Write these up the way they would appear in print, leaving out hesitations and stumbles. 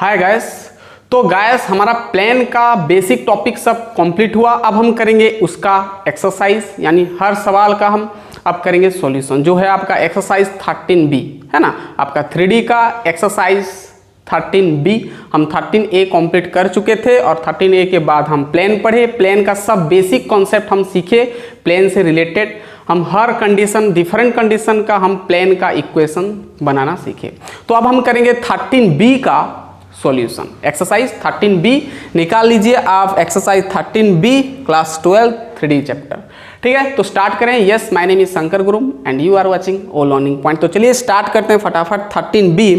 Hi guys. तो guys हमारा plane का बेसिक टॉपिक सब कंप्लीट हुआ। अब हम करेंगे उसका एक्सरसाइज, यानी हर सवाल का हम अब करेंगे सॉल्यूशन, जो है आपका एक्सरसाइज 13B है ना। आपका 3D का एक्सरसाइज 13B हम 13A कंप्लीट कर चुके थे और 13A के बाद हम प्लेन पढ़े। प्लेन का सब बेसिक कॉन्सेप्ट हम सीखे, प्लेन से रिलेटेड हम हर कंडीशन, डिफरेंट कंडीशन का हम प्लेन का इक्वेशन बनाना सीखे। तो अब हम करेंगे 13B का सॉल्यूशन। एक्सरसाइज 13B निकाल लीजिए आप, exercise 13B class 12 3D chapter. ठीक है, तो स्टार्ट करें। Yes, my name is Shankar गुरुम and you are watching O learning point. तो चलिए स्टार्ट करते हैं फटाफट 13B।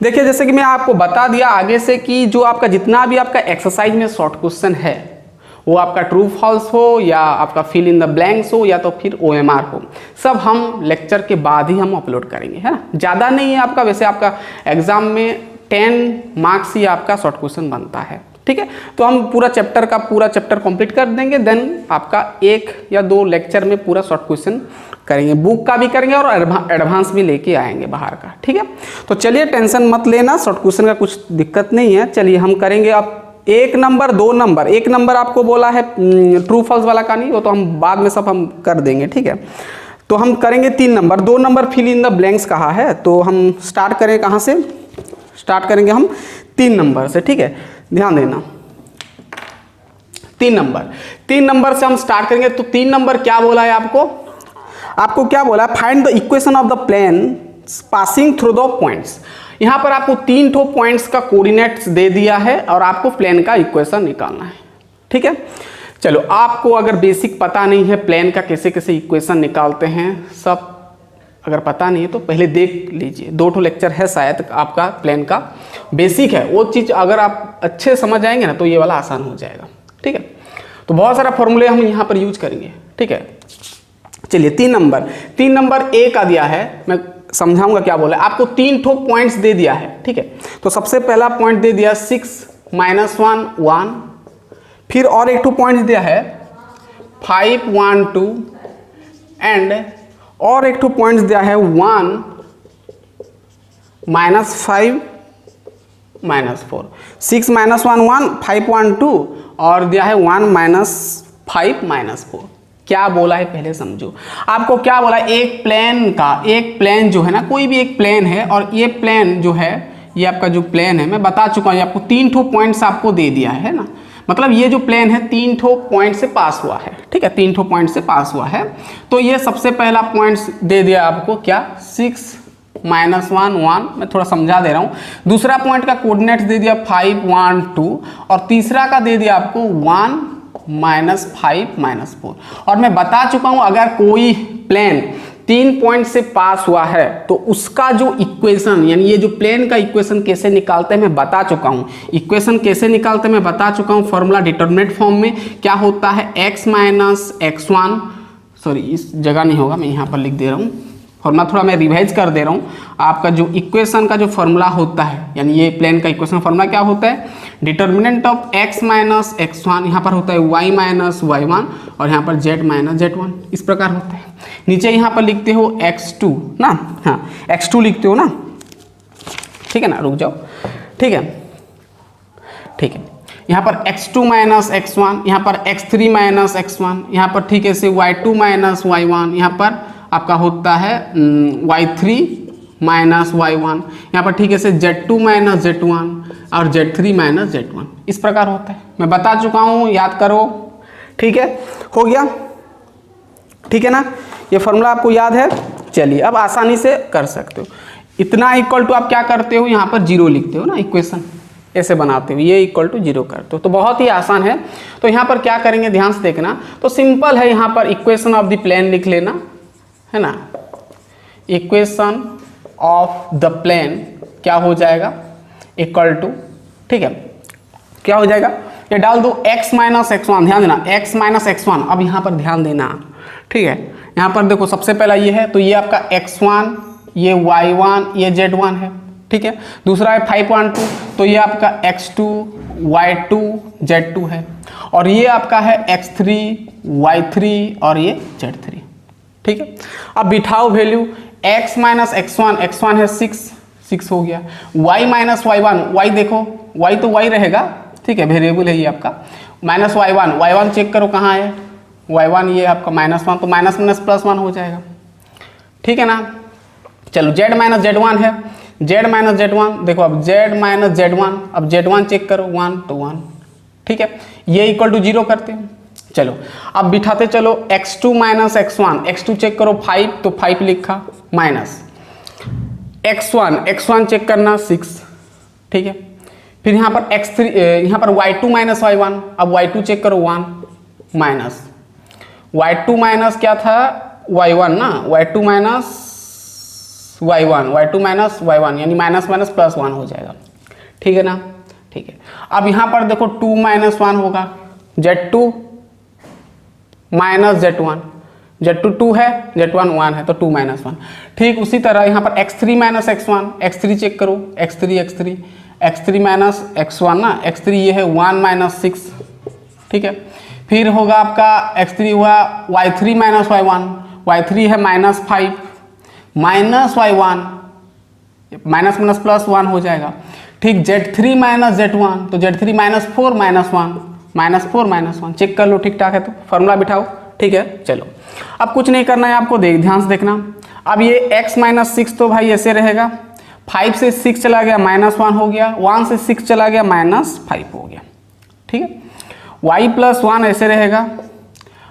देखिए, जैसे कि मैं आपको बता दिया आगे से कि जो आपका जितना भी आपका एक्सरसाइज में शॉर्ट क्वेश्चन है, वो आपका ट्रू फॉल्स हो या आपका फिल इन द ब्लैंक्स हो या तो फिर OMR हो, सब हम लेक्चर के बाद ही हम अपलोड करेंगे, है ना। ज़्यादा नहीं है आपका, वैसे आपका एग्जाम में 10 मार्क्स ही आपका शॉर्ट क्वेश्चन बनता है। ठीक है, तो हम पूरा चैप्टर कंप्लीट कर देंगे, देन आपका 1 या 2 लेक्चर में पूरा शॉर्ट क्वेश्चन करेंगे, बुक का भी करेंगे और एडवांस भी लेके आएंगे बाहर का। ठीक है, तो चलिए टेंशन मत लेना, शॉर्ट क्वेश्चन का कुछ दिक्कत नहीं है। चलिए हम करेंगे अब 1 नंबर 2 नंबर। 1 नंबर आपको बोला है ट्रू फॉल्स वाला का नहीं, वो तो हम बाद में सब हम कर देंगे। ठीक है, तो हम करेंगे 3 number. 2 number fill in the blanks कहा है, तो हम स्टार्ट करें कहाँ से? स्टार्ट करेंगे हम 3 नंबर से। ठीक है, ध्यान देना, 3 नंबर से हम स्टार्ट करेंगे। तो 3 नंबर क्या बोला है आपको क्या बोला है? Find the equation of the plane passing through the points. यहाँ पर आपको 3 ठो पॉइंट्स का कोऑर्डिनेट्स दे दिया है और आपको प्लेन का इक्वेशन निकालना है। ठीक है, चलो, आपको अगर बेसिक पता नहीं है प्लेन का कैसे कैसे इक्वेशन निकालते हैं, सब अगर पता नहीं है तो पहले देख लीजिए। 2 ठो लेक्चर है शायद आपका प्लेन का बेसिक है, वो चीज़ अगर आप अच्छे समझ जाएंगे ना तो ये वाला आसान हो जाएगा। ठीक है, तो बहुत सारा फॉर्मूले हम यहाँ पर यूज करेंगे। ठीक है, चलिए 3 नंबर A का दिया है, मैं समझाऊंगा क्या बोला है। आपको 3 ठो पॉइंट्स दे दिया है। ठीक है, तो सबसे पहला पॉइंट दे दिया 6 -1 1, फिर और एक ठो पॉइंट दिया है 5 1 2 एंड और एक ठो पॉइंट दिया है 1 -5 -4। 6 -1 1, 5 1 2 और दिया है 1 -5 -4। क्या बोला है पहले समझो। आपको क्या बोला, एक प्लेन जो है ना, कोई भी एक प्लेन है और ये प्लेन जो है, ये आपका जो प्लेन है, मैं बता चुका हूँ आपको 3 ठो पॉइंट्स आपको दे दिया है ना। मतलब ये जो प्लेन है 3 ठो पॉइंट से पास हुआ है। ठीक है, 3 ठो पॉइंट से पास हुआ है। तो ये सबसे पहला पॉइंट दे दिया आपको क्या, 6 -1 1, मैं थोड़ा समझा दे रहा हूँ। दूसरा पॉइंट का कोऑर्डिनेट्स दे दिया 5 1 2 और तीसरा का दे दिया आपको 1 -5 -4। और मैं बता चुका हूँ अगर कोई प्लेन 3 पॉइंट से पास हुआ है तो उसका जो इक्वेशन, यानी ये जो प्लेन का इक्वेशन कैसे निकालते हैं मैं बता चुका हूँ। इक्वेशन कैसे निकालते हैं मैं बता चुका हूँ। फॉर्मूला डिटरमिनेंट फॉर्म में क्या होता है, x - x1, सॉरी इस जगह नहीं होगा, मैं यहाँ पर लिख दे रहा हूँ। फॉर्मूला थोड़ा मैं रिवाइज कर दे रहा हूँ। आपका जो इक्वेशन का जो फॉर्मूला होता है, यानी ये प्लेन का इक्वेशन फॉर्मूला क्या होता है, डिटरमिनेंट ऑफ x - x1, यहाँ पर होता है y - y1 और यहाँ पर z - z1, इस प्रकार होता है। नीचे यहाँ पर लिखते हो x2 ना, हाँ x2 लिखते हो ना। ठीक है ना, रुक जाओ। ठीक है, यहाँ पर x2 - x1, यहाँ पर x3 - x1, यहाँ पर ठीक है से y2 - y1, यहाँ पर आपका होता है y3 - y1, यहाँ पर ठीक है से z2 - z1 और z3 - z1, इस प्रकार होता है। मैं बता चुका हूँ, याद करो। ठीक है, हो गया। ठीक है ना, ये फॉर्मूला आपको याद है। चलिए अब आसानी से कर सकते हो। इतना इक्वल टू आप क्या करते हो, यहाँ पर 0 लिखते हो ना, इक्वेशन ऐसे बनाते हो, ये इक्वल टू 0 करते हो, तो बहुत ही आसान है। तो यहाँ पर क्या करेंगे, ध्यान से देखना। तो सिंपल है, यहाँ पर इक्वेशन ऑफ द प्लेन लिख लेना, है ना। इक्वेशन ऑफ द प्लेन क्या हो जाएगा, इक्वल टू, ठीक है, क्या हो जाएगा, ये डाल दो x - x1, ध्यान देना x - x1। अब यहाँ पर ध्यान देना, ठीक है, यहाँ पर देखो सबसे पहला ये है, तो ये आपका x1, ये y1, ये z1 है। ठीक है, दूसरा है 5 1 2, तो ये आपका x2 y2 z2 है और ये आपका है x3 y3 और ये z3। ठीक है, अब बिठाओ वैल्यू x - x1 है 6 6 हो गया। y minus y one, y देखो y तो y रहेगा, ठीक है, वेरिएबल है ये आपका। माइनस वाई वन चेक करो कहाँ है, y1 ये आपका -1, तो माइनस माइनस +1 हो जाएगा, ठीक है ना। चलो z माइनस z1 है, z माइनस z1 देखो, अब z माइनस z1, अब z1 चेक करो 1 तो 1, ठीक है, ये इक्वल टू 0 करते हैं। चलो अब बिठाते चलो x2 minus x1, x2 check करो 5 तो 5 लिखा, माइनस x1 चेक करना 6, ठीक है। फिर यहाँ पर x3, यहाँ पर y2 माइनस y1, अब y2 चेक करो 1, माइनस y2 माइनस क्या था y1 ना, y2 माइनस y1 यानी माइनस माइनस +1 हो जाएगा, ठीक है ना, ठीक है। अब यहाँ पर देखो 2 माइनस 1 होगा, z2 माइनस z2 2 है, z1 1 है, तो 2 माइनस 1, ठीक। उसी तरह यहाँ पर x3 minus x1, x3 check करो, x3 माइनस x1 ना, x3 ये है 1 माइनस 6, ठीक है। फिर होगा आपका x3 हुआ y3 माइनस y3 है -5, माइनस y1 माइनस माइनस +1 हो जाएगा, ठीक। z3 माइनस z1, तो z3 -4 माइनस 1 चेक कर लो, ठीक ठाक है, तो फॉर्मूला बिठाओ, ठीक है। चलो अब कुछ नहीं करना है आपको, ध्यान से देखना। अब ये x माइनस 6 तो भाई ऐसे रहेगा, 5 से 6 चला गया -1 हो गया, 1 से 6 चला गया -5 हो गया, ठीक है। y प्लस 1 ऐसे रहेगा,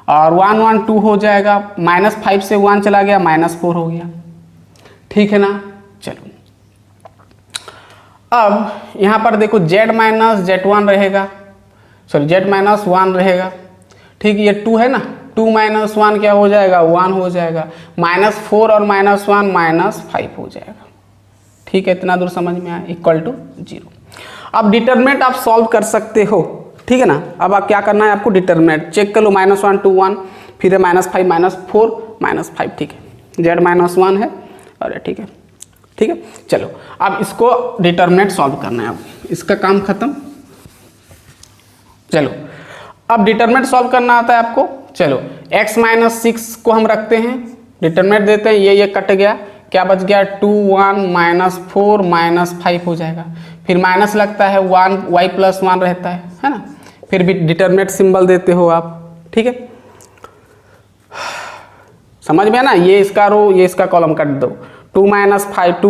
और 1 1 2 हो जाएगा, -5 से 1 चला गया -4 हो गया, ठीक है ना। चलो अब यहाँ पर देखो z माइनस z1 रहेगा, सॉरी z माइनस 1 रहेगा, ठीक। ये 2 है ना, 2 माइनस 1 क्या हो जाएगा 1 हो जाएगा, -4 और -1 -5 हो जाएगा, ठीक है। इतना दूर समझ में आया, इक्वल टू 0। अब डिटरमिनेंट आप सॉल्व कर सकते हो, ठीक है ना। अब आप क्या करना है आपको, डिटरमिनेंट चेक कर लो, -1 2 1, फिर है -5 -4 -5, ठीक है। z -1 है, अरे ठीक है, ठीक है। चलो अब इसको डिटरमिनेंट सॉल्व करना है, अब इसका काम खत्म। चलो अब डिटरमिनेंट सॉल्व करना आता है आपको। चलो x माइनस 6 को हम रखते हैं, डिटरमिनेंट देते हैं, ये कट गया, क्या बच गया 2 1 -4 -5 हो जाएगा। फिर माइनस लगता है 1, y प्लस 1 रहता है ना। फिर भी डिटरमिनेंट सिंबल देते हो आप, ठीक है, समझ में है ना। ये इसका रो, ये इसका कॉलम काट दो, 2 -5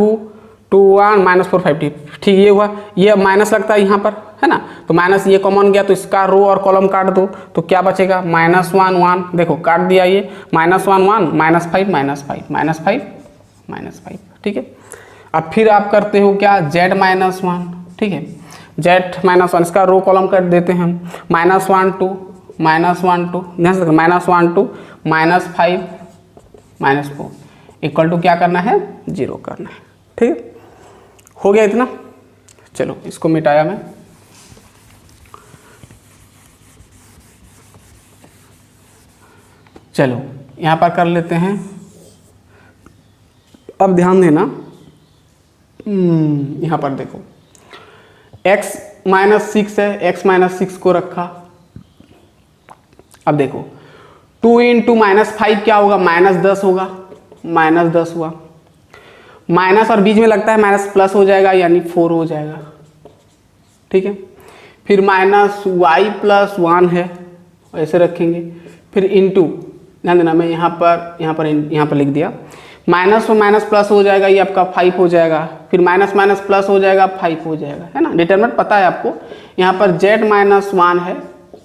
2 1 -4 5, ठीक। ये हुआ, ये माइनस लगता है यहाँ पर, है ना, तो माइनस ये कॉमन गया, तो इसका रो और कॉलम काट दो, तो क्या बचेगा -1 1, देखो काट दिया ये, -1 1 -5 -5, ठीक है। अब फिर आप करते हो क्या, z माइनस 1, ठीक है, z माइनस 1, इसका रो कॉलम कर देते हैं हम, -1 2 -1 2 -1 2 -5 -4 इक्वल टू क्या करना है 0 करना है, ठीक है। हो गया इतना। चलो इसको मिटाया मैं, चलो यहाँ पर कर लेते हैं। अब ध्यान देना, यहाँ पर देखो x माइनस 6 है, x माइनस 6 को रखा। अब देखो 2 इंटू -5 क्या होगा, -10 होगा, -10 हुआ, माइनस और बीच में लगता है माइनस प्लस हो जाएगा, यानी 4 हो जाएगा, ठीक है। फिर -y प्लस 1 है, ऐसे रखेंगे। फिर इंटू, ध्यान देना, मैं यहाँ पर लिख दिया, माइनस और माइनस प्लस हो जाएगा, ये आपका 5 हो जाएगा। फिर माइनस माइनस प्लस हो जाएगा, 5 हो जाएगा, है ना। डिटरमिनेंट पता है आपको, यहाँ पर z माइनस 1 है,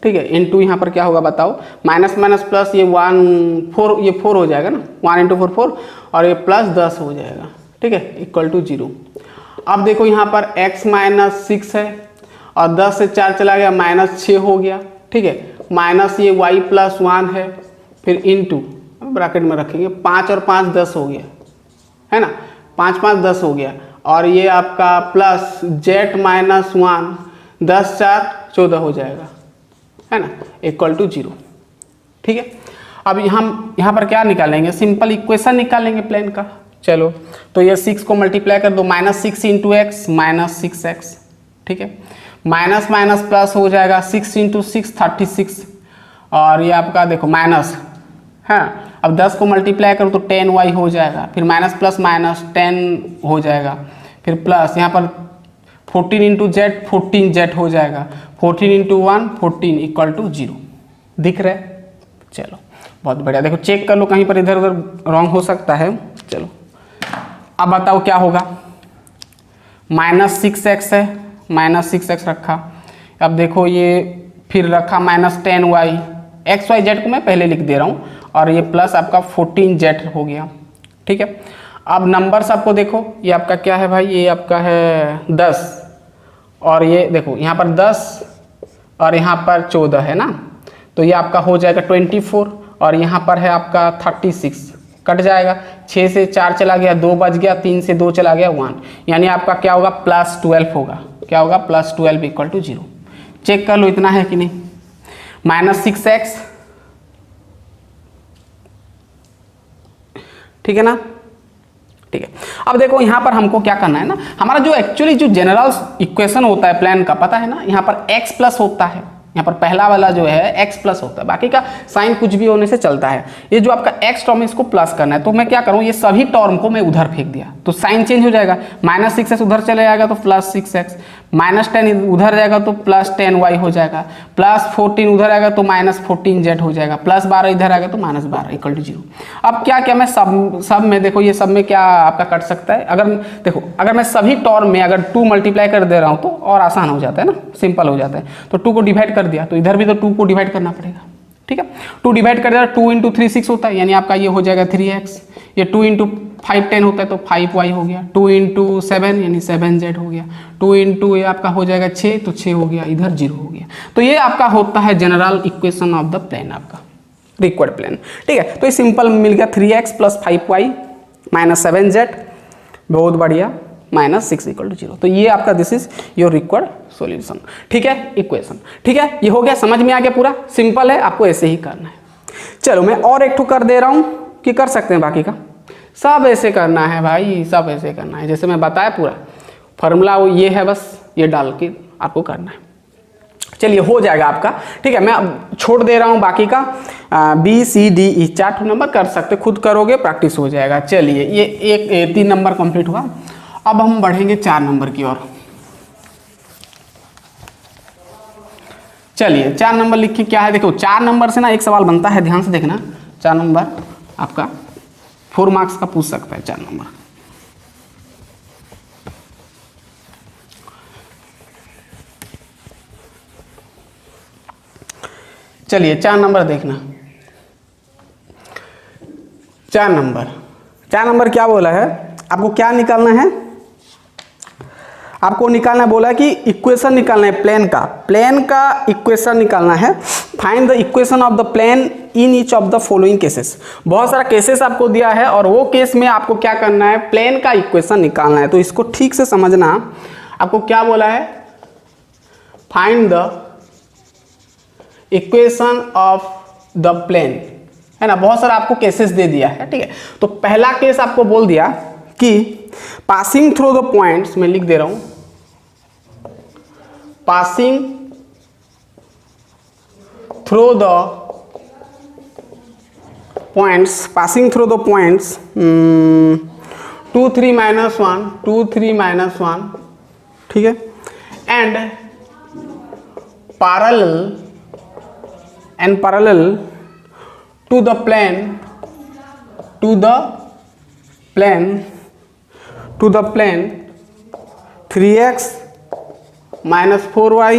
ठीक है, इंटू यहाँ पर क्या होगा बताओ, माइनस माइनस प्लस, ये 1 4, ये 4 हो जाएगा ना, 1 × 4 4, और ये प्लस 10 हो जाएगा, ठीक है, इक्वल टू 0। अब देखो यहाँ पर x माइनस 6 है, और 10 से 4 चला गया, -6 हो गया, ठीक है, माइनस ये y प्लस 1 है, फिर इंटू ब्रैकेट में रखेंगे, 5 और 5 10 हो गया, है ना, 5 5 10 हो गया, और ये आपका प्लस z माइनस 1, 10 4 14 हो जाएगा, है ना, इक्वल टू 0, ठीक है। अब हम यहाँ पर क्या निकालेंगे, सिंपल इक्वेशन निकालेंगे प्लेन का। चलो तो ये 6 को मल्टीप्लाई कर दो, -6 इंटू एक्स -6x, ठीक है, माइनस माइनस प्लस हो जाएगा, 6 इंटू 6 36, और ये आपका देखो माइनस, हाँ, अब 10 को मल्टीप्लाई करो तो 10y हो जाएगा, फिर माइनस प्लस माइनस 10 हो जाएगा, फिर प्लस यहाँ पर 14 इंटू जेड 14 जेड हो जाएगा, 14 इंटू 1 14 इक्वल टू 0। दिख रहा है? चलो बहुत बढ़िया। देखो चेक कर लो कहीं पर इधर उधर रॉन्ग हो सकता है। चलो अब बताओ क्या होगा। -6x है, -6x रखा। अब देखो ये फिर रखा -10y, एक्स वाई जेड को मैं पहले लिख दे रहा हूँ, और ये प्लस आपका 14z हो गया। ठीक है, अब नंबर्स आपको देखो, ये आपका क्या है भाई, ये आपका है 10, और ये देखो यहाँ पर 10 और यहाँ पर 14 है ना, तो ये आपका हो जाएगा 24, और यहाँ पर है आपका 36, कट जाएगा। 6 से 4 चला गया, 2 बच गया, 3 से 2 चला गया 1, यानी आपका क्या होगा +12 होगा। क्या होगा +12 इक्वल टू 0। चेक कर लो इतना है कि नहीं। -6x, ठीक है ना, ठीक है। अब देखो यहाँ पर हमको क्या करना है ना, हमारा जो एक्चुअली जो जनरल इक्वेशन होता है प्लेन का, पता है ना, यहाँ पर x प्लस होता है, यहाँ पर पहला वाला जो है x प्लस होता है, बाकी का साइन कुछ भी होने से चलता है। ये जो आपका x टर्म है इसको प्लस करना है, तो मैं क्या करूँ, ये सभी टर्म को मैं उधर फेंक दिया तो साइन चेंज हो जाएगा। -6x उधर चले जाएगा तो +6x, -10 उधर जाएगा तो +10y हो जाएगा, +14 उधर आएगा तो -14z हो जाएगा, +12 इधर आएगा तो -12 इक्वल टू 0। अब क्या क्या मैं सब में देखो, ये सब में क्या आपका कट सकता है। अगर देखो, अगर मैं सभी टर्म में अगर 2 मल्टीप्लाई कर दे रहा हूँ तो और आसान हो जाता है ना, सिंपल हो जाता है। तो 2 को डिवाइड कर दिया तो इधर भी तो 2 को डिवाइड करना पड़ेगा। ठीक है, 2 डिवाइड कर दिया, 2 इंटू 3 6 होता है, यानी आपका ये हो जाएगा 3x। ये 2 इंटू 5 10 होता है तो 5y हो गया। 2 इंटू 7 यानी 7z हो गया। 2 इंटू ये आपका हो जाएगा 6 तो 6 हो गया, इधर 0 हो गया। तो ये आपका होता है general equation of the plane, आपका रिक्वायर्ड प्लेन। ठीक है, तो ये सिंपल मिल गया 3x + 5y - 7z, बहुत बढ़िया, -6 इक्वल टू 0। तो ये आपका this is your required solution. ठीक है, इक्वेशन। ठीक है, ये हो गया, समझ में आ गया, पूरा सिंपल है, आपको ऐसे ही करना है। चलो मैं और एक ठो कर दे रहा हूँ कि कर सकते हैं, बाकी का सब ऐसे करना है भाई, सब ऐसे करना है जैसे मैं बताया। पूरा फार्मूला ये है, बस ये डाल के आपको करना है। चलिए हो जाएगा आपका। ठीक है, मैं अब छोड़ दे रहा हूँ बाकी का, BCDE 4 नंबर कर सकते, खुद करोगे प्रैक्टिस हो जाएगा। चलिए ये 3 नंबर कंप्लीट हुआ। अब हम बढ़ेंगे 4 नंबर की ओर। चलिए 4 नंबर लिखिए क्या है। देखो 4 नंबर से ना एक सवाल बनता है, ध्यान से देखना। 4 नंबर आपका 4 मार्क्स का पूछ सकता है 4 नंबर। चलिए 4 नंबर देखना। 4 नंबर क्या बोला है, आपको क्या निकालना है, आपको निकालना बोला है कि इक्वेशन निकालना है प्लेन का इक्वेशन निकालना है। Find the equation of the plane in each of the following cases. बहुत सारा केसेस आपको दिया है और वो केस में आपको क्या करना है, प्लेन का इक्वेशन निकालना है। तो इसको ठीक से समझना। आपको क्या बोला है, find the equation of the plane, है ना। बहुत सारा आपको केसेस दे दिया है। ठीक है, तो पहला केस आपको बोल दिया कि पासिंग थ्रू द पॉइंट्स, मैं लिख दे रहा हूं, पासिंग थ्रू द पॉइंट्स 2 3 -1 ठीक है, and parallel to the plane 3x - 4y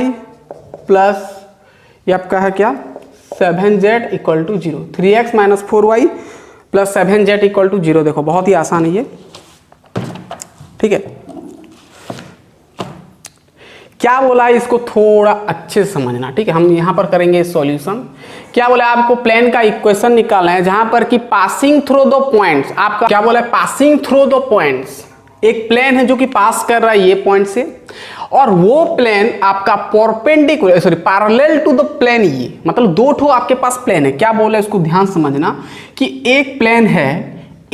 plus ये आपका है क्या 7z equal to 0। 3x - 4y plus 7z equal to 0। देखो बहुत ही आसान है ये। ठीक है, क्या बोला है इसको थोड़ा अच्छे से समझना। ठीक है, हम यहां पर करेंगे सॉल्यूशन। क्या बोला है, आपको प्लेन का इक्वेशन निकालना है जहां पर कि पासिंग थ्रू द पॉइंट्स, आपका क्या बोला है, पासिंग थ्रू द पॉइंट्स। एक प्लेन है जो कि पास कर रहा है ये पॉइंट से, और वो प्लेन आपका पैरेलल टू द प्लेन, ये मतलब 2 ठो आपके पास प्लेन है। क्या बोला है इसको ध्यान समझना कि एक प्लेन है,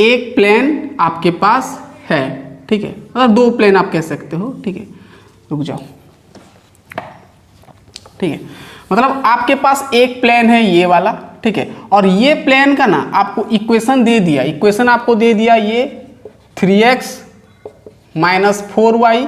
एक प्लेन आपके पास है। ठीक है, मतलब 2 प्लेन आप कह सकते हो। ठीक है, रुक जाओ। ठीक है, मतलब आपके पास एक प्लेन है ये वाला। ठीक है, और ये प्लेन का ना आपको इक्वेशन दे दिया, इक्वेशन आपको दे दिया ये 3x minus 4y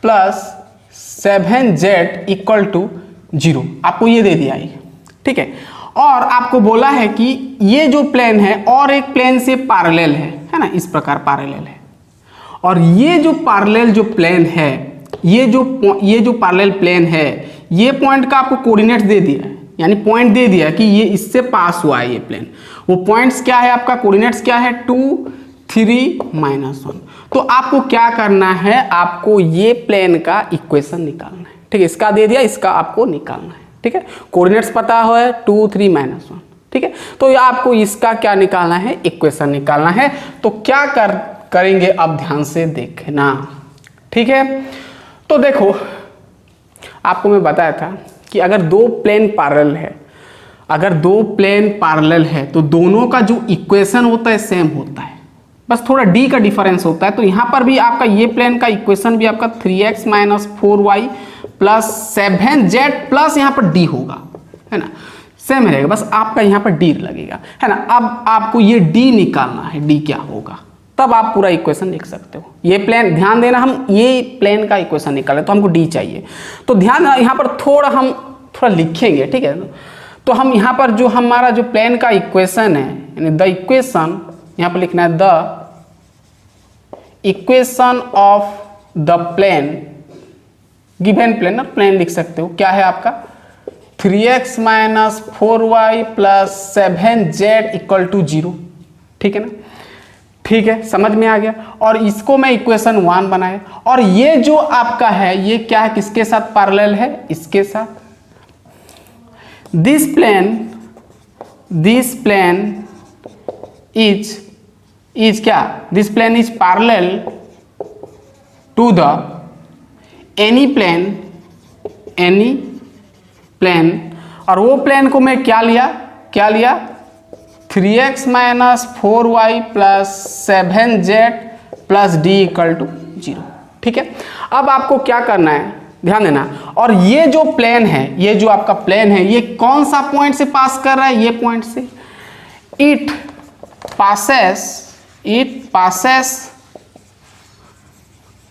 plus 7z equal to 0, आपको ये दे दिया है, ठीक है। और आपको बोला है कि ये जो प्लेन है और एक प्लेन से पैरेलल है ना, इस प्रकार पैरेलल है। और ये जो पैरेलल जो प्लेन है, ये जो पैरेलल प्लेन है, ये पॉइंट का आपको कोऑर्डिनेट दे दिया है, यानी पॉइंट दे दिया कि ये इससे पास हुआ है ये प्लेन। वो पॉइंट्स क्या है आपका, कोऑर्डिनेट्स क्या है, 2 3 -1। तो आपको क्या करना है, आपको ये प्लेन का इक्वेशन निकालना है, ठीक है। इसका दे दिया, इसका आपको निकालना है, ठीक है। कोऑर्डिनेट्स पता है 2 3 -1, ठीक है। तो ये आपको इसका क्या निकालना है, इक्वेशन निकालना है। तो क्या करेंगे अब ध्यान से देखना, ठीक है। तो देखो आपको मैं बताया था कि अगर दो प्लेन पैरेलल है, अगर दो प्लेन पैरेलल है तो दोनों का जो इक्वेशन होता है सेम होता है, बस थोड़ा d का डिफरेंस होता है। तो यहाँ पर भी आपका ये प्लेन का इक्वेशन भी आपका 3x - 4y plus 7z plus यहाँ पर d होगा, है ना, सेम रहेगा, बस आपका यहाँ पर d लगेगा, है ना। अब आपको ये d निकालना है, d क्या होगा, तब आप पूरा इक्वेशन लिख सकते हो। ये प्लेन, ध्यान देना, हम ये प्लेन का इक्वेशन निकाले तो हमको d चाहिए। तो ध्यान देना यहाँ पर हम थोड़ा लिखेंगे, ठीक है। तो हम यहाँ पर जो हमारा जो प्लेन का इक्वेशन है, यानी द इक्वेशन, यहाँ पर लिखना है the equation of the plane, given plane ना, प्लेन लिख सकते हो, क्या है आपका 3x - 4y plus 7z equal to 0, ठीक है ना, ठीक है, समझ में आ गया। और इसको मैं इक्वेशन 1 बनाया। और ये जो आपका है, ये क्या है, किसके साथ पैरेलल है, इसके साथ। दिस प्लेन इज क्या, this plane is parallel to the any plane, और वो प्लेन को मैं क्या लिया 3x - 4y plus 7z plus d equal to 0, ठीक है। अब आपको क्या करना है, ध्यान देना। और ये जो प्लेन है, ये जो आपका प्लेन है, ये कौन सा पॉइंट से पास कर रहा है, ये पॉइंट से। It passes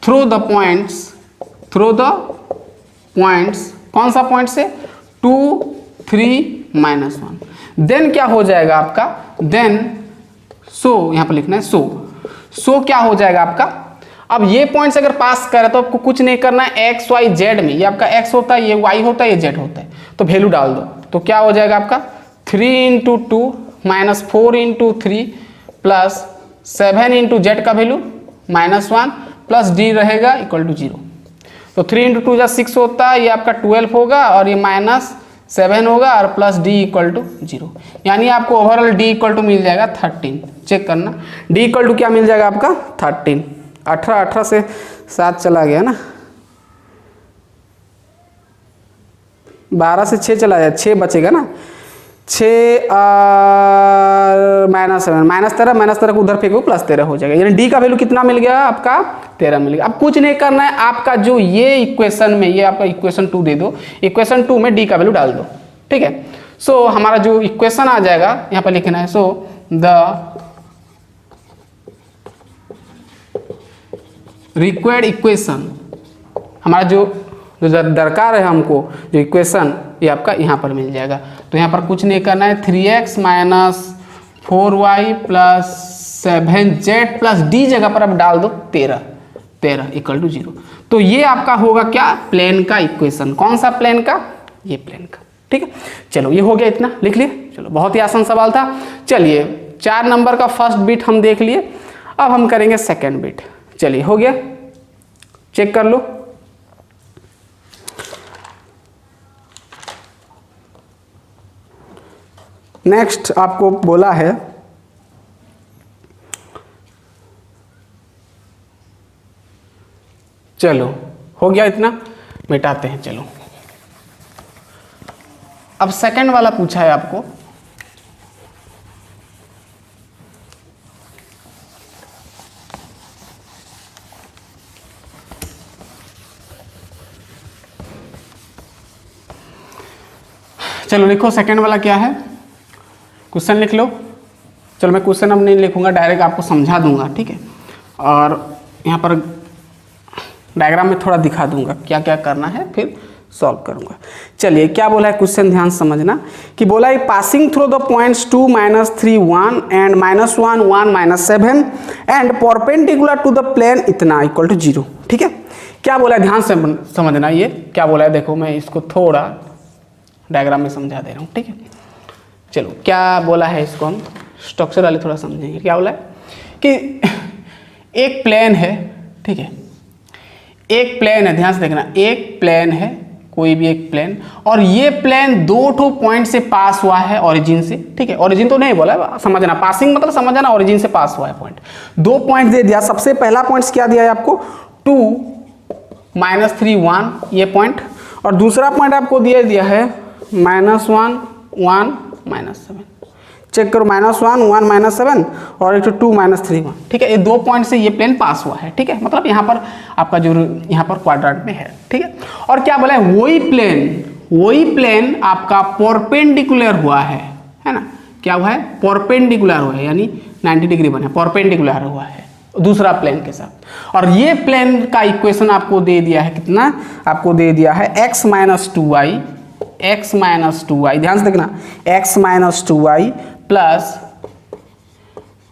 through the points, कौन सा पॉइंट से, 2 3 -1। देन क्या हो जाएगा आपका, देन सो यहाँ पर लिखना है सो क्या हो जाएगा आपका। अब ये पॉइंट्स अगर पास करे तो आपको कुछ नहीं करना है, x y z में, ये आपका x होता है, ये y होता है, ये z होता है, तो वैल्यू डाल दो। तो क्या हो जाएगा आपका 3 × 2 -4 × 3 प्लस 7 × z का वैल्यू -1 प्लस d रहेगा इक्वल टू 0। तो 3 × 2 = 6 होता है, ये आपका 12 होगा, और ये -7 होगा, और प्लस d इक्वल टू 0। यानी आपको ओवरऑल d इक्वल टू मिल जाएगा 13। चेक करना, d इक्वल टू क्या मिल जाएगा आपका 13। 18 से 7 चला गया ना, 12 से 6 चला जाए, 6 बचेगा ना, 6 -13 को उधर फेंको, प्लस 13 हो जाएगा। यानी डी का वैल्यू कितना मिल गया आपका 13 मिल गया। अब कुछ नहीं करना है, आपका जो ये इक्वेशन में, ये आपका इक्वेशन 2 दे दो, इक्वेशन 2 में डी का वैल्यू डाल दो, ठीक है। सो हमारा जो इक्वेशन आ जाएगा, यहाँ पर लिखना है सो द रिक्वायर्ड इक्वेशन, हमारा जो दरकार है हमको जो इक्वेशन, ये आपका यहाँ पर मिल जाएगा। तो यहाँ पर कुछ नहीं करना है, 3x - 4y plus 7z plus d जगह पर आप डाल दो 13 इक्वल टू 0। तो ये आपका होगा क्या, प्लेन का इक्वेशन। कौन सा प्लेन का, ये प्लेन का, ठीक है। चलो ये हो गया, इतना लिख लिए। चलो बहुत ही आसान सवाल था। चलिए 4 नंबर का फर्स्ट बिट हम देख लिए, अब हम करेंगे सेकेंड बिट। चलिए हो गया, चेक कर लो। नेक्स्ट आपको बोला है चलो हो गया, इतना मिटाते हैं। चलो अब सेकंड वाला पूछा है आपको, चलो लिखो सेकंड वाला क्या है, क्वेश्चन लिख लो। चलो मैं क्वेश्चन अब नहीं लिखूंगा, डायरेक्ट आपको समझा दूंगा, ठीक है। और यहाँ पर डायग्राम में थोड़ा दिखा दूंगा क्या क्या करना है, फिर सॉल्व करूंगा। चलिए क्या बोला है क्वेश्चन, ध्यान समझना कि बोला है passing through the points 2 -3 1 and -1 1 -7 and perpendicular to the plane इतना इक्वल टू 0। ठीक है, क्या बोला है ध्यान से समझना, ये क्या बोला है देखो, मैं इसको थोड़ा डायग्राम में समझा दे रहा हूँ। ठीक है, चलो क्या बोला है इसको हम स्ट्रक्चर वाले थोड़ा समझेंगे। क्या बोला है कि एक प्लेन है, ठीक है, एक प्लेन है, ध्यान से देखना, एक प्लेन है, कोई भी एक प्लेन, और ये प्लेन दो ठो पॉइंट से पास हुआ है ओरिजिन से। ठीक है, ओरिजिन तो नहीं बोला, समझना, पासिंग मतलब समझना, ओरिजिन से पास हुआ है पॉइंट। दो पॉइंट दे दिया, सबसे पहला पॉइंट क्या दिया है आपको 2 -3 1 ये पॉइंट, और दूसरा पॉइंट आपको दिया है -1 1 -7। चेक करो, -1 1 -7 और एक 2 -3 1। ठीक है, ये दो पॉइंट से ये प्लेन पास हुआ है। ठीक है, मतलब यहाँ पर आपका जो यहाँ पर क्वाड्रेंट में है। ठीक है, और क्या बोला है वही प्लेन आपका परपेंडिकुलर हुआ है ना, क्या हुआ है, परपेंडिकुलर हुआ है, यानी 90 डिग्री बना, परपेंडिकुलर हुआ है दूसरा प्लेन के साथ। और ये प्लेन का इक्वेशन आपको दे दिया है कितना, आपको दे दिया है x - 2y, ध्यान से देखना, x - 2y प्लस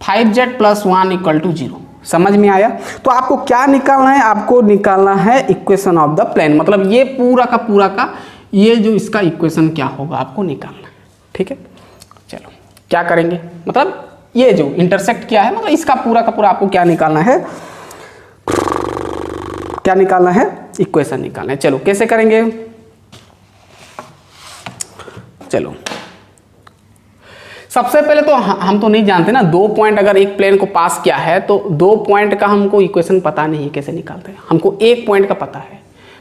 5z + 1 = 0। समझ में आया? तो आपको क्या निकालना है, आपको निकालना है इक्वेशन ऑफ द प्लेन, मतलब ये पूरा का ये जो इसका इक्वेशन क्या होगा आपको निकालना है। ठीक है, चलो क्या करेंगे, मतलब ये जो इंटरसेक्ट क्या है, मतलब इसका पूरा का पूरा आपको क्या निकालना है, क्या निकालना है, इक्वेशन निकालना है। चलो कैसे करेंगे, चलो सबसे पहले तो हम तो नहीं जानते ना, दो पॉइंट अगर एक प्लेन को पास किया है तो दो पॉइंट का हमको इक्वेशन पता नहीं है कैसे निकालते हैं, हमको एक पॉइंट का पता है।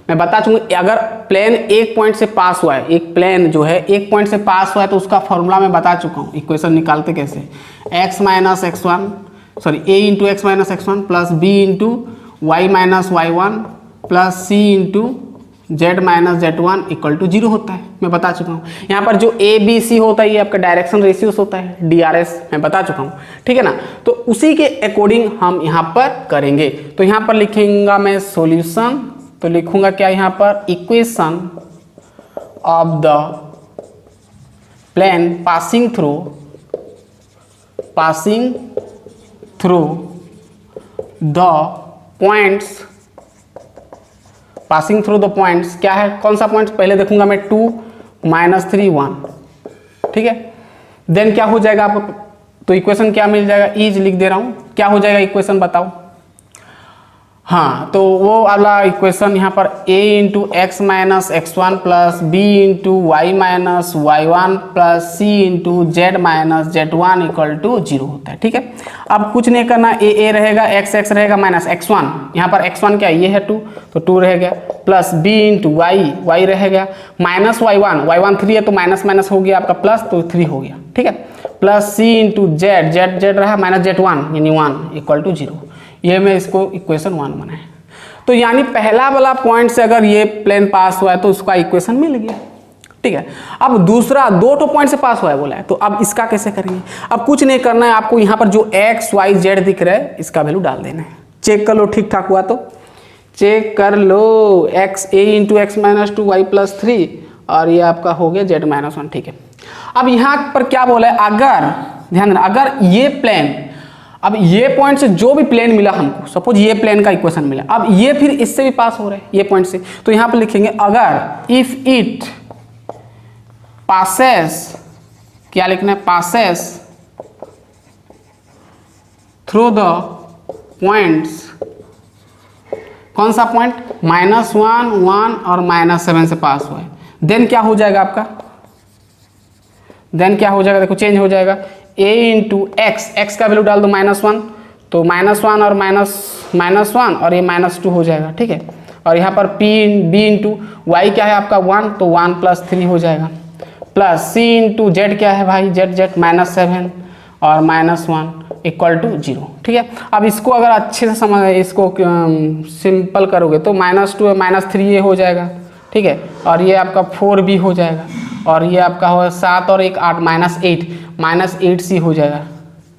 मैं बता चूंगा, अगर प्लेन एक पॉइंट से पास हुआ है, एक प्लेन जो है एक पॉइंट से पास हुआ है तो उसका फॉर्मूला मैं बता चुका हूँ, इक्वेशन निकालते कैसे, a × x - x1 plus b × y - y1 plus c × z - z1 = 0 होता है। मैं बता चुका हूँ। यहाँ पर जो a b c होता है ये आपका डायरेक्शन रेशियोस होता है, DRS मैं बता चुका हूँ। ठीक है ना, तो उसी के अकॉर्डिंग हम यहाँ पर करेंगे। तो यहाँ पर लिखूंगा मैं सॉल्यूशन, तो लिखूंगा क्या यहाँ पर, equation of the plane passing through the points, passing through the points क्या है, कौन सा पॉइंट पहले देखूंगा मैं, 2 -3 1। ठीक है, देन क्या हो जाएगा आपको, तो इक्वेशन क्या मिल जाएगा, इज लिख दे रहा हूं, क्या हो जाएगा इक्वेशन बताओ। हाँ, तो वो वाला इक्वेशन यहाँ पर a × x - x1 plus b × y - y1 plus c × z - z1 = 0 होता है। ठीक है, अब कुछ नहीं करना, a रहेगा, x रहेगा, माइनस x1, यहाँ पर x1 क्या है, ये है 2, तो 2 रहेगा, प्लस b × y रहेगा, माइनस y1 3 है तो माइनस हो गया आपका प्लस, तो 3 हो गया। ठीक है, प्लस c × z रहा माइनस z1 यानी 1 = 0। ये मैं इसको इक्वेशन 1 बनाया। तो यानी पहला वाला पॉइंट से अगर ये प्लेन पास हुआ है तो उसका इक्वेशन मिल गया। ठीक है, अब दूसरा दो तो पॉइंट से पास हुआ है बोला है, तो अब इसका कैसे करेंगे, अब कुछ नहीं करना है आपको, यहाँ पर जो x y z दिख रहा है इसका वैल्यू डाल देना है। चेक कर लो ठीक ठाक हुआ तो चेक कर लो, a × x - 2y + 3 और ये आपका हो गया z - 1। ठीक है, अब यहाँ पर क्या बोला है, अगर ध्यान देना, अगर ये प्लेन, अब ये पॉइंट से जो भी प्लेन मिला हमको, सपोज ये प्लेन का इक्वेशन मिला, अब ये फिर इससे भी पास हो रहा है ये पॉइंट से, तो यहाँ पर लिखेंगे अगर इफ इट पासेस, क्या लिखना है, पासेस थ्रू द पॉइंट्स, कौन सा पॉइंट, -1 1 और -7 से पास हुआ है, देन क्या हो जाएगा आपका, देन क्या हो जाएगा, देखो चेंज हो जाएगा, a × x का वैल्यू डाल दो -1, तो -1 और -1 और ये -2 हो जाएगा। ठीक है, और यहाँ पर b × y क्या है आपका 1, तो 1 + 3 हो जाएगा, प्लस c × z क्या है भाई, z -7 और -1 = 0। ठीक है, अब इसको अगर अच्छे से समझ, इसको सिंपल करोगे तो -2 है -3 ये हो जाएगा। ठीक है, और ये आपका 4b हो जाएगा, और ये आपका होगा 7 और 1 8 -8c हो जाएगा।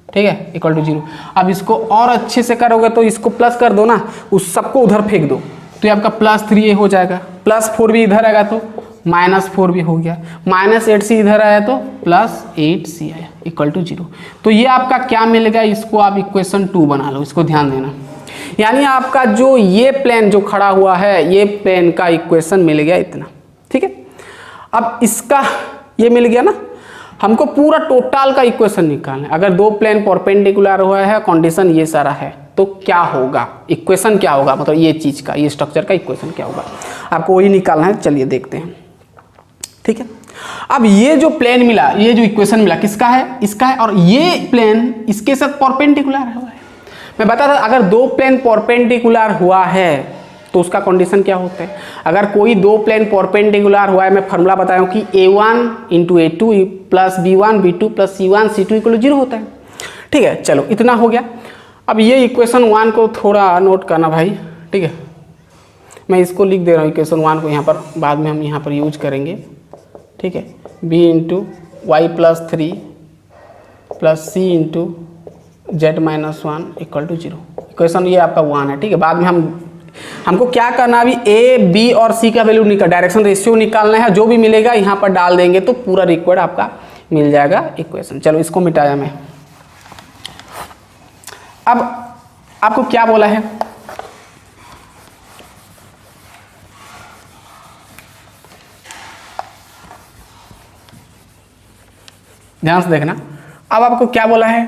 ठीक है, = 0। अब इसको और अच्छे से करोगे तो इसको प्लस कर दो ना, उस सबको उधर फेंक दो, तो ये आपका +3a हो जाएगा, +4b इधर आएगा तो -4b हो गया, -8c इधर आया तो +8c आया इक्वल टू 0। तो ये आपका क्या मिलेगा, इसको आप इक्वेशन 2 बना लो, इसको ध्यान देना। यानी आपका जो ये प्लेन जो खड़ा हुआ है, ये प्लेन का इक्वेशन मिल गया इतना, ठीक है। अब इसका ये मिल गया ना, हमको पूरा टोटल का इक्वेशन निकालना है। अगर दो प्लेन परपेंडिकुलर हुआ है, कंडीशन ये सारा है, तो क्या होगा, इक्वेशन क्या होगा, मतलब ये चीज़ का, ये स्ट्रक्चर का इक्वेशन क्या होगा, आपको वही निकालना है। चलिए देखते हैं, ठीक है। अब ये जो प्लेन मिला, ये जो इक्वेशन मिला किसका है, इसका है, और ये प्लेन इसके साथ परपेंडिकुलर हुआ है। मैं बता था अगर दो प्लेन परपेंडिकुलर हुआ है तो उसका कंडीशन क्या होता है। अगर कोई दो प्लेन परपेंडिकुलर हुआ है, मैं फॉर्मूला बताया हूँ कि a1 × a2 plus b1 b2 plus c1 c2 equal 0 होता है, ठीक है। चलो इतना हो गया। अब ये इक्वेशन 1 को थोड़ा नोट करना भाई, ठीक है। मैं इसको लिख दे रहा हूँ इक्वेशन 1 को, यहाँ पर बाद में हम यहाँ पर यूज करेंगे, ठीक है। b × y + 3 plus c × z - 1 equal to 0। Equation ये आपका 1 है, ठीक है। बाद में हमको क्या करना, अभी a, b और c का वैल्यू निकाल, डायरेक्शन रेशियो निकालना है। जो भी मिलेगा यहाँ पर डाल देंगे तो पूरा रिक्वायर्ड आपका मिल जाएगा इक्वेशन। चलो इसको मिटाया मैं। अब आपको क्या बोला है, ध्यान से देखना। अब आपको क्या बोला है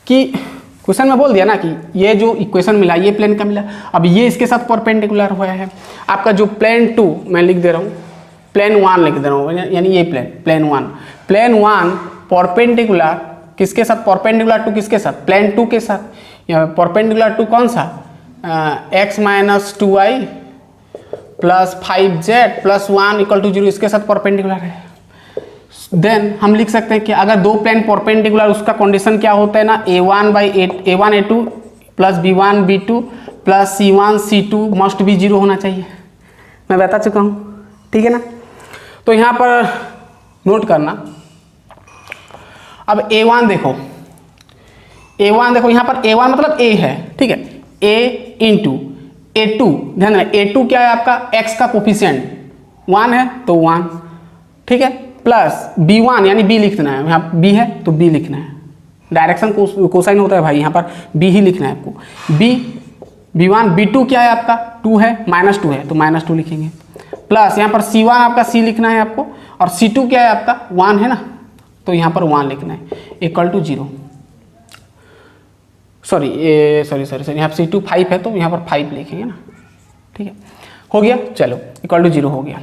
कि क्वेश्चन में बोल दिया ना कि ये जो इक्वेशन मिला ये प्लेन का मिला, अब ये इसके साथ परपेंडिकुलर हुआ है। आपका जो प्लेन 2 मैं लिख दे रहा हूँ, प्लेन 1 लिख दे रहा हूँ, यानी ये प्लेन 1 परपेंडिकुलर किसके साथ, परपेंडिकुलर टू किसके साथ, प्लेन 2 के साथ। परपेंडिकुलर टू कौन सा, x - 2y plus 5z plus 1 equal to 0, इसके साथ परपेंडिकुलर है। देन हम लिख सकते हैं कि अगर दो प्लेन परपेंडिकुलर, उसका कंडीशन क्या होता है ना, a1 a2 plus b1 b2 plus c1 c2 must be 0 होना चाहिए। मैं बता चुका हूँ, ठीक है ना। तो यहाँ पर नोट करना। अब a1 देखो, यहाँ पर a1 मतलब a है, ठीक है। a × a2, ध्यान देना a2 क्या है आपका, x का कोफिशिएंट 1 है तो 1, ठीक है, प्लस b1 यानी b लिखना है, यहाँ b है तो b लिखना है। डायरेक्शन कोसाइन होता है भाई, यहाँ पर b ही लिखना है आपको। b1 b2 क्या है आपका 2 है, -2 है तो -2 लिखेंगे, प्लस यहाँ पर c1 आपका c लिखना है आपको, और c2 क्या है आपका 1 है ना, तो यहाँ पर 1 लिखना है इक्वल टू 0। सॉरी यहाँ पर c2 5 है तो यहाँ पर 5 लिखेंगे ना, ठीक है। हो गया, चलो इक्वल टू 0 हो गया।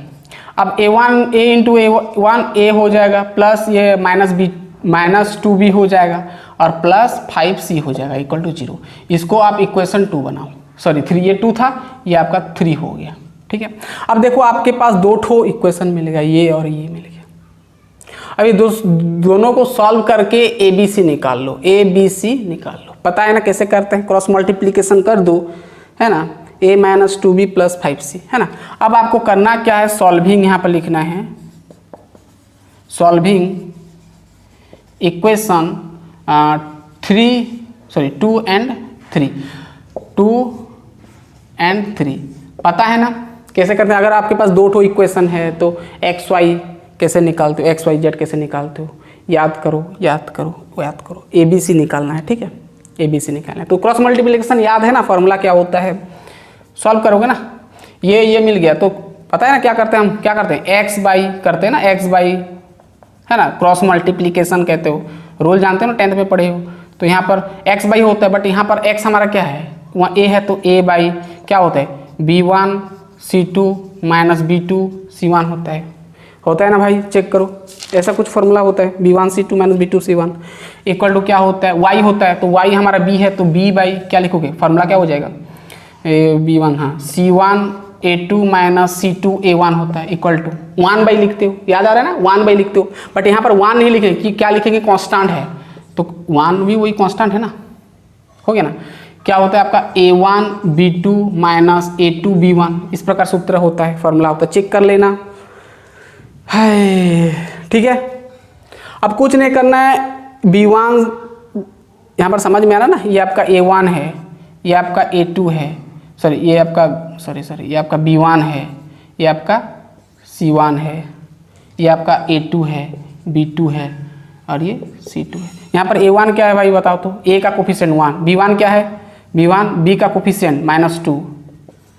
अब a × a1 a हो जाएगा, प्लस ये -2b हो जाएगा, और प्लस 5c हो जाएगा इक्वल टू 0। इसको आप इक्वेशन 2 बनाओ, सॉरी 3, ये 2 था, ये आपका 3 हो गया, ठीक है। अब देखो आपके पास दो ठो इक्वेशन मिलेगा, ये और ये मिल गया। अभी दोनों को सॉल्व करके ABC निकाल लो, ABC निकाल लो। पता है ना कैसे करते हैं, क्रॉस मल्टीप्लीकेशन कर दो, है ना, a - 2b प्लस 5c, है ना। अब आपको करना क्या है, सॉल्विंग यहाँ पर लिखना है, सॉल्विंग इक्वेशन 2 and 3। पता है ना कैसे करते हैं। अगर आपके पास दो ठो इक्वेशन है तो एक्स वाई कैसे निकालते हो, XYZ कैसे निकालते हो, याद करो। ABC निकालना है, ठीक है, ABC निकालना है। तो क्रॉस मल्टीप्लिकेशन याद है ना, फॉर्मूला क्या होता है, सॉल्व करोगे ना, ये मिल गया तो पता है ना क्या करते हैं हम, क्या करते हैं x बाई करते हैं ना, x बाई, है ना, क्रॉस मल्टीप्लिकेशन कहते हो, रूल जानते हो ना, 10th में पढ़े हो। तो यहाँ पर x बाई होता है, बट यहाँ पर x हमारा क्या है, वहाँ a है तो a बाई क्या होता है, b1 c2 - b2 c1 होता है ना भाई, चेक करो, ऐसा कुछ फॉर्मूला होता है, b1 c2 - b2 c1 equal to क्या होता है, y होता है, तो y हमारा b है तो b बाई क्या लिखोगे, फॉर्मूला क्या हो जाएगा, b1, हाँ, c1 a2 - c2 a1 होता है इक्वल टू 1 बाई लिखते हो, याद आ रहा है ना, 1 बाई लिखते हो, बट यहाँ पर 1 नहीं लिखेंगे कि क्या लिखेंगे, कांस्टेंट है, तो 1 भी वही कांस्टेंट है ना, हो गया ना। क्या होता है आपका a1 b2 - a2 b1, इस प्रकार सूत्र होता है, फॉर्मूला होता है, चेक कर लेना है, ठीक है। अब कुछ नहीं करना है, b1 यहाँ पर समझ में आ रहा ना, ये आपका a1 है, ये आपका a2 है, सॉरी ये आपका ये आपका B1 है, ये आपका C1 है, ये आपका A2 है, B2 है और ये C2 है। यहाँ पर A1 क्या है भाई बताओ तो? A का कोफिशिएंट 1, B1 क्या है? B1, B का कोफिशिएंट -2,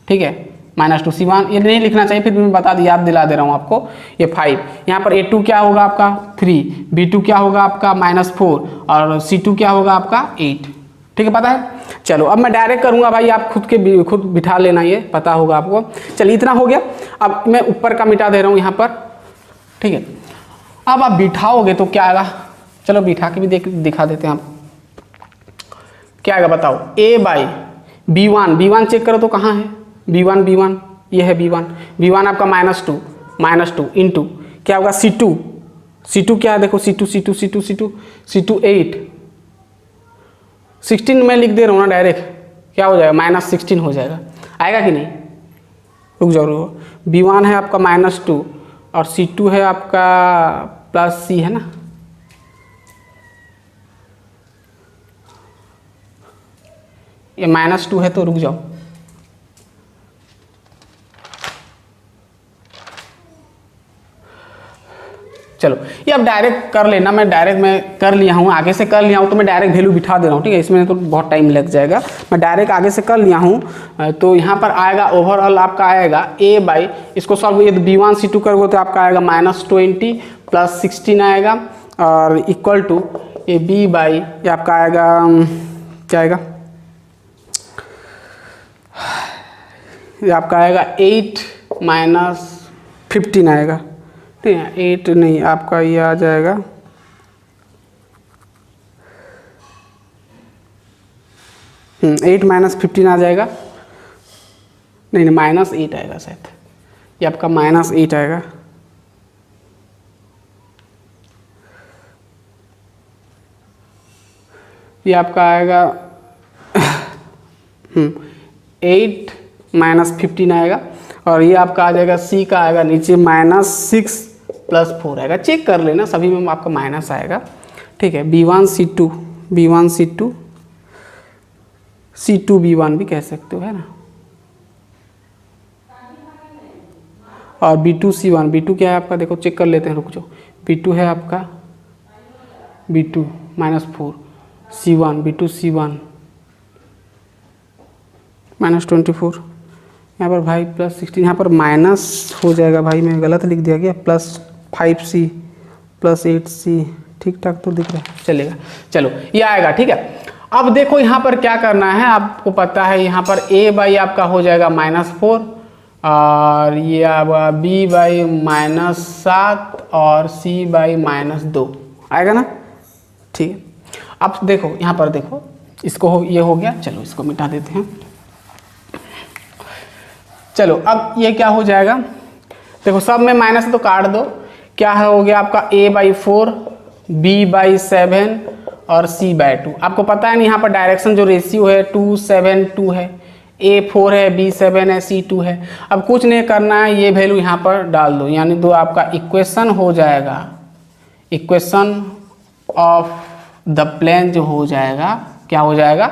ठीक है -2, C1 ये नहीं लिखना चाहिए, फिर भी मैं बता दी, याद दिला दे रहा हूँ आपको, ये 5। यहाँ पर A2 क्या होगा आपका 3, B2 क्या होगा आपका -4 और C2 क्या होगा आपका 8, ठीक है पता है। चलो अब मैं डायरेक्ट करूँगा भाई, आप खुद बिठा लेना, ये पता होगा आपको। चलिए इतना हो गया, अब मैं ऊपर का मिटा दे रहा हूँ यहाँ पर, ठीक है। अब आप बिठाओगे तो क्या आएगा, चलो बिठा के भी दिखा देते हैं आप, क्या आएगा बताओ? B1 चेक करो तो कहाँ है B1, ये है B1 आपका -2 इंटू क्या होगा C2 क्या है देखो, C2 8, 16 मैं लिख दे रहा हूँ ना डायरेक्ट, क्या हो जाएगा -16 हो जाएगा, आएगा कि नहीं? रुक जाओ, B1 है आपका -2 और C2 है आपका +C है ना, ये -2 है तो रुक जाओ, चलो ये अब डायरेक्ट कर लेना, मैं कर लिया हूँ, आगे से कर लिया हूँ तो मैं डायरेक्ट वैल्यू बिठा दे रहा हूँ, ठीक है। इसमें तो बहुत टाइम लग जाएगा, मैं डायरेक्ट आगे से कर लिया हूँ। तो यहाँ पर आएगा ओवरऑल आपका आएगा इसको सॉल्व ये B1 C2 करोगे तो आपका आएगा -20 + 16 आएगा और इक्वल टू ये ये आपका आएगा क्या आएगा, ये आपका आएगा 8 - 15 आएगा, ठीक है। 8 नहीं, आपका ये आ जाएगा 8 - 15 आ जाएगा, नहीं -8 आएगा शायद, ये आपका -8 आएगा, ये आपका आएगा 8 - 15 आएगा और ये आपका आ जाएगा C का आएगा नीचे -6 + 4 आएगा, चेक कर लेना सभी में आपका माइनस आएगा, ठीक है। B1 C2 C2 B1 भी कह सकते हो, है ना। और B2 C1, B2 क्या है आपका देखो, चेक कर लेते हैं, रुक जाओ। B2 है आपका B2 -4 C1 B2 C1 -24, यहाँ पर भाई +16, यहाँ पर माइनस हो जाएगा भाई, मैं गलत लिख दिया गया, +5C +8C, ठीक ठाक तो दिख रहा है, चलेगा। चलो ये आएगा, ठीक है। अब देखो यहाँ पर क्या करना है, आपको पता है यहाँ पर A आपका हो जाएगा -4 और ये आपका B -7 और C -2 आएगा ना, ठीक है। अब देखो यहाँ पर देखो, इसको ये हो गया, चलो इसको मिटा देते हैं। चलो अब ये क्या हो जाएगा, देखो सब में माइनस है तो काट दो, क्या है हो गया आपका A/4 B/7 और C/2। आपको पता है ना यहाँ पर डायरेक्शन जो रेशियो है 2 7 2 है, A4 है B7 है C2 है। अब कुछ नहीं करना है, ये वैल्यू यहाँ पर डाल दो, यानी दो आपका इक्वेशन हो जाएगा, इक्वेशन ऑफ द प्लेन जो हो जाएगा, क्या हो जाएगा,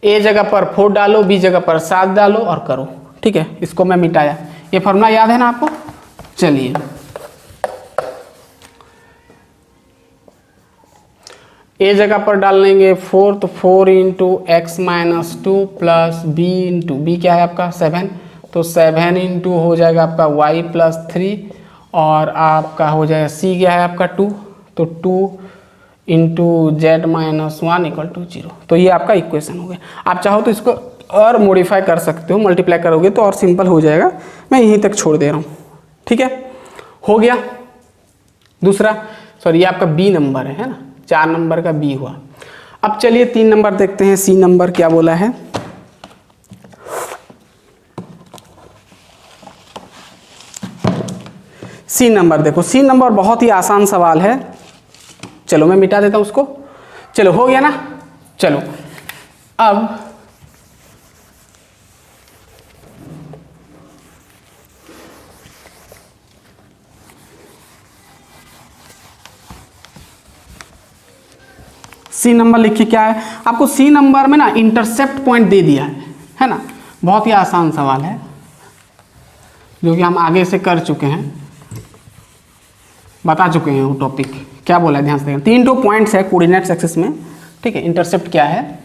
A जगह पर 4 डालो, B जगह पर 7 डालो और करो, ठीक है। इसको मैं मिटाया, ये फॉर्मूला याद है ना आपको। चलिए A जगह पर डाल लेंगे 4, तो 4 × x - 2 प्लस B × B क्या है आपका 7, तो 7 × हो जाएगा आपका y + 3 और आपका हो जाएगा C क्या है आपका 2, तो 2 × z - 1 = 0। तो ये आपका इक्वेशन हो गया। आप चाहो तो इसको और मॉडिफाई कर सकते हो, मल्टीप्लाई करोगे तो और सिंपल हो जाएगा, मैं यहीं तक छोड़ दे रहा हूँ, ठीक है। हो गया दूसरा, सॉरी ये आपका B नंबर है ना, 4 नंबर का B हुआ। अब चलिए 3 नंबर देखते हैं, C नंबर क्या बोला है। C नंबर देखो, C नंबर बहुत ही आसान सवाल है, चलो मैं मिटा देता हूँ उसको। चलो हो गया ना, चलो अब C नंबर लिखिए, क्या है आपको C नंबर में ना इंटरसेप्ट पॉइंट दे दिया है ना, बहुत ही आसान सवाल है जो कि हम आगे से कर चुके हैं, बता चुके हैं वो टॉपिक। क्या बोला है ध्यान से देखना, 3 तो पॉइंट्स है कोऑर्डिनेट्स एक्सिस में, ठीक है। इंटरसेप्ट क्या है,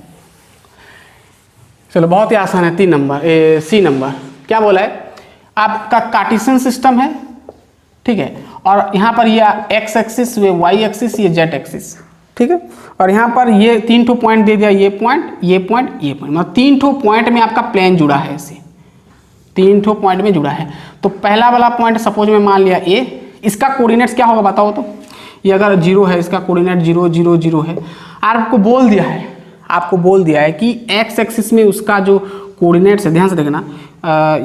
चलो बहुत ही आसान है। 3 नंबर सी नंबर क्या बोला है, आपका कार्टेशियन सिस्टम है, ठीक है। और यहाँ पर ये एक्स एक्सिस, ये वाई एक्सिस, ये जेड एक्सिस, ठीक है। और यहाँ पर ये 3 ठो पॉइंट दे दिया, ये पॉइंट, ये पॉइंट, ये पॉइंट, मतलब 3 ठो पॉइंट में आपका प्लेन जुड़ा है, ऐसे 3 ठो पॉइंट में जुड़ा है। तो पहला वाला पॉइंट सपोज में मान लिया ए, इसका कोऑर्डिनेट्स क्या होगा बताओ तो। ये अगर 0 है, इसका कोऑर्डिनेट 0 0 0 है। आपको बोल दिया है, आपको बोल दिया है कि एक्स एक्सिस में उसका जो कोऑर्डिनेट्स है, ध्यान से देखना,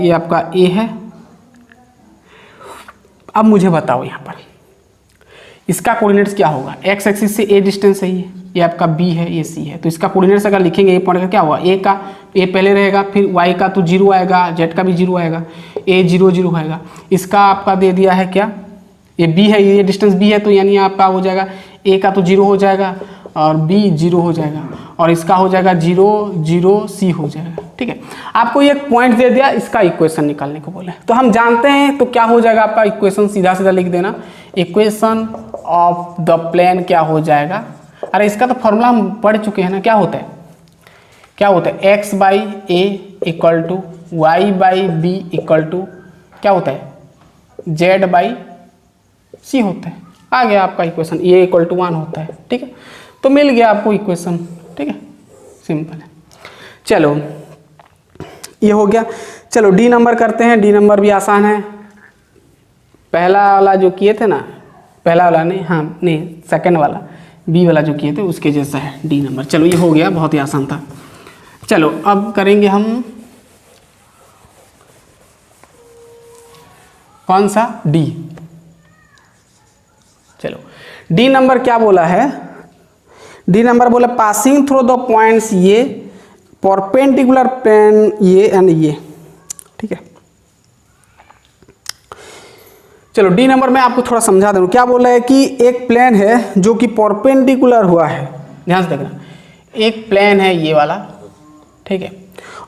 ये आपका ए है। अब मुझे बताओ यहाँ पर इसका कोऑर्डिनेट्स क्या होगा। एक्स एक्सिस से ए डिस्टेंस है, ये आपका बी है, ये सी है। तो इसका कोऑर्डिनेट्स अगर लिखेंगे ए पॉइंट का क्या होगा, ए का ए पहले रहेगा, फिर वाई का तो 0 आएगा, जेड का भी 0 आएगा, ए 0 0 आएगा। इसका आपका दे दिया है क्या, ये बी है, ये डिस्टेंस बी है, तो यानी आपका हो जाएगा ए का तो 0 हो जाएगा और बी 0 हो जाएगा, और इसका हो जाएगा 0 0 सी हो जाएगा, ठीक है। आपको ये पॉइंट दे दिया, इसका इक्वेशन निकालने को बोला है। तो हम जानते हैं, तो क्या हो जाएगा आपका इक्वेशन, सीधा सीधा लिख देना, इक्वेशन ऑफ द प्लेन क्या हो जाएगा। अरे इसका तो फॉर्मूला हम पढ़ चुके हैं ना, क्या होता है, क्या होता है, x by a equal to y by b equal to क्या होता है, जेड बाई सी होता है। आ गया आपका इक्वेशन, ए इक्वल टू 1 होता है, ठीक है। तो मिल गया आपको इक्वेशन, ठीक है, सिंपल है। चलो ये हो गया। चलो डी नंबर करते हैं। डी नंबर भी आसान है, पहला वाला जो किए थे ना, पहला वाला नहीं, हाँ नहीं, सेकंड वाला बी वाला जो किए थे उसके जैसा है डी नंबर। चलो ये हो गया, बहुत ही आसान था। चलो अब करेंगे हम कौन सा, डी। चलो डी नंबर क्या बोला है, डी नंबर बोला पासिंग थ्रू द पॉइंट्स ये परपेंडिकुलर प्लेन ये एंड ये, ठीक है। चलो डी नंबर में आपको थोड़ा समझा दूँ। क्या बोला है कि एक प्लेन है जो कि परपेंडिकुलर हुआ है, ध्यान से देखना, एक प्लेन है ये वाला, ठीक है।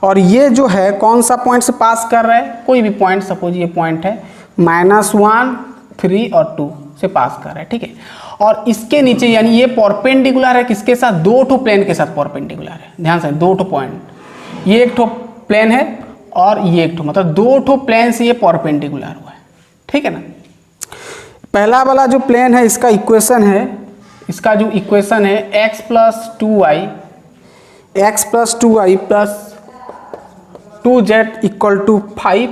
और ये जो है कौन सा पॉइंट से पास कर रहा है, कोई भी पॉइंट, सपोज ये पॉइंट है -1 3 और 2 से पास कर रहा है, ठीक है। और इसके नीचे यानी ये परपेंडिकुलर है किसके साथ, 2 ठो प्लेन के साथ परपेंडिकुलर है, ध्यान से 2 ठो पॉइंट, ये एक ठो प्लेन है और ये एक ठो, मतलब 2 ठो प्लेन से ये परपेंडिकुलर हुआ है, ठीक है ना। पहला वाला जो प्लेन है इसका इक्वेशन है, इसका जो इक्वेशन है x plus 2y plus 2z equal to 5,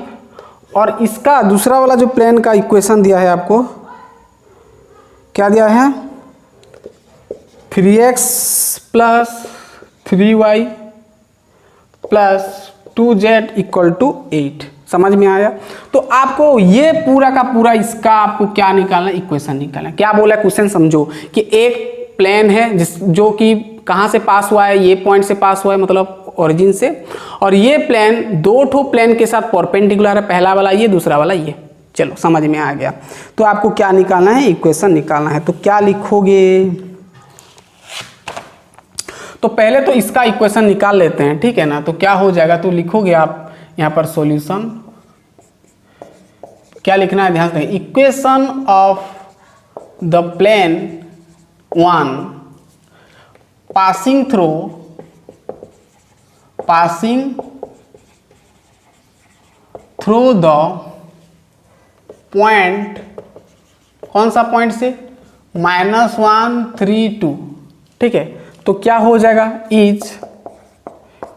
और इसका दूसरा वाला जो प्लेन का इक्वेशन दिया है आपको, क्या दिया है, 3x plus 3y plus 2z equal to 8। समझ में आया। तो आपको ये पूरा का पूरा इसका आपको क्या निकालना है, इक्वेशन निकालना है। क्या बोला है क्वेश्चन समझो, कि एक प्लेन है जो कि कहाँ से पास हुआ है, ये पॉइंट से पास हुआ है, मतलब ओरिजिन से, और ये प्लेन 2 ठो प्लेन के साथ परपेंडिकुलर है, पहला वाला ये, दूसरा वाला ये। चलो समझ में आ गया। तो आपको क्या निकालना है, इक्वेशन निकालना है। तो क्या लिखोगे, तो पहले तो इसका इक्वेशन निकाल लेते हैं, ठीक है ना। तो क्या हो जाएगा, तो लिखोगे आप यहाँ पर सॉल्यूशन, क्या लिखना है ध्यान से, equation of the plane 1 passing through the point, कौन सा पॉइंट से, -1 3 2, ठीक है। तो क्या हो जाएगा, इज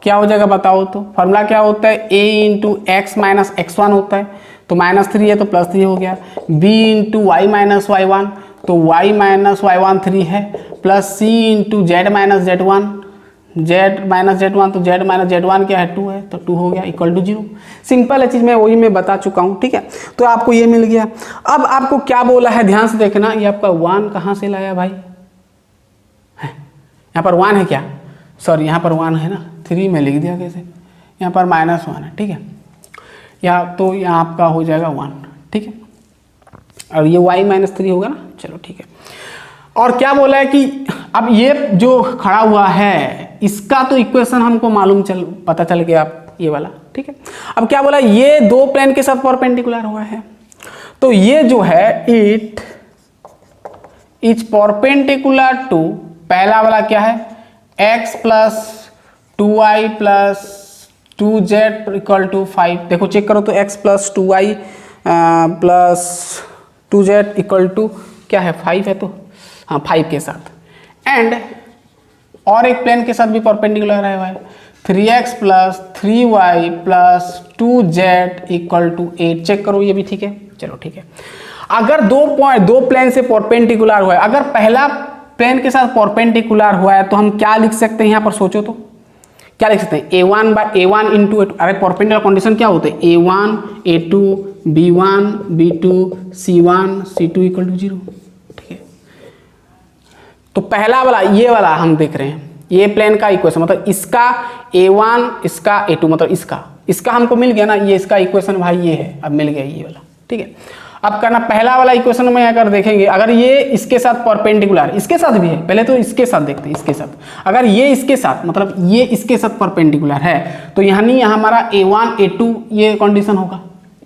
क्या हो जाएगा बताओ तो। फॉर्मूला क्या होता है, a into x minus x1 होता है, तो -3 है तो +3 हो गया, b into Y minus y1, तो y माइनस y1 3 है, plus c into z minus z1, z minus z1, तो z माइनस z1 क्या है, 2 है, तो 2 हो गया इक्वल टू 0। सिंपल है चीज़, मैं वही मैं बता चुका हूँ, ठीक है। तो आपको ये मिल गया। अब आपको क्या बोला है, ध्यान से देखना, ये आपका 1 कहाँ से लाया भाई, यहाँ पर 1 है क्या, सॉरी यहाँ पर 1 है ना, 3 में लिख दिया कैसे, यहाँ पर -1 है, ठीक है। या तो यहाँ आपका हो जाएगा 1, ठीक है, और ये y -3 होगा ना। चलो ठीक है। और क्या बोला है कि अब ये जो खड़ा हुआ है इसका तो इक्वेशन हमको मालूम पता चल गया, आप ये वाला ठीक है। अब क्या बोला, ये दो प्लेन के साथ परपेंडिकुलर हुआ है, तो ये जो है इट इज परपेंडिकुलर टू, पहला वाला क्या है, x plus 2y plus 2z equal to 5। देखो चेक करो तो x plus 2y plus 2z equal to क्या है, 5 है, तो हाँ 5 के साथ। एंड और एक प्लेन के साथ भी परपेंडिकुलर है भाई, 3x plus 3y plus 2z equal to 8। Check करो ये भी ठीक है, चलो ठीक है। अगर दो प्लेन से परपेंडिकुलर हुआ है, अगर पहला प्लेन के साथ परपेंडिकुलर हुआ है तो हम क्या लिख सकते हैं, यहाँ पर सोचो तो क्या लिख सकते हैं, a1 by a1 into a2। अरे परपेंडिकुलर कंडीशन क्या होते हैं, a1 a2 b1 b2 c1 c2 equal to 0, ठीक है। तो पहला वाला ये वाला हम देख रहे हैं, ये प्लेन का इक्वेशन मतलब इसका a1 इसका a2 मतलब इसका हमको मिल गया ना, ये इसका इक्वेशन भाई ये है, अब मिल गया ये वाला, ठीक है। अब करना पहला वाला इक्वेशन में अगर देखेंगे, अगर ये इसके साथ परपेंडिकुलर, इसके साथ भी है, पहले तो इसके साथ देखते हैं, इसके साथ अगर ये इसके साथ मतलब ये इसके साथ परपेंडिकुलर है तो यानी हमारा a1 a2 ये कंडीशन होगा,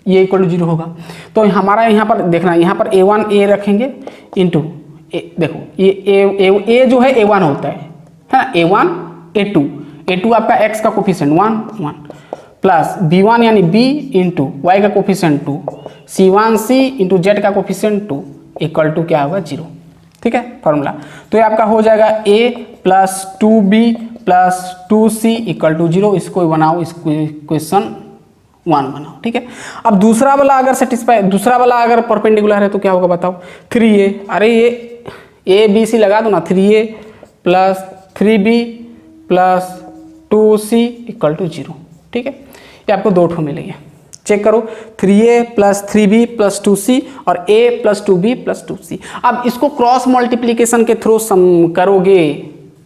ये इक्वल टू 0 होगा। तो हमारा यहाँ पर देखना, यहाँ पर a1 a रखेंगे इंटू देखो ये a जो है a1 होता है ना, a1 a2 आपका x का कोफिशिएंट 1 प्लस b1 यानी b इंटू वाई का coefficient 2 c1 c into Z का कोफिशिएंट 2 इक्वल टू क्या होगा 0, ठीक है फॉर्मूला। तो ये आपका हो जाएगा a plus 2b plus 2c equal to 0। इसको बनाओ, इसको इक्वेशन 1 बनाओ, ठीक है। अब दूसरा वाला अगर सेटिस्फाई, दूसरा वाला अगर परपेंडिकुलर है तो क्या होगा बताओ, 3a, अरे ये a b c लगा दो ना, 3a plus 3b plus 2c equal to 0, ठीक है। ये आपको दो ठो मिलेंगे, चेक करो 3a plus 3b plus 2c और a plus 2b plus 2c। अब इसको क्रॉस मल्टीप्लीकेशन के थ्रू सम करोगे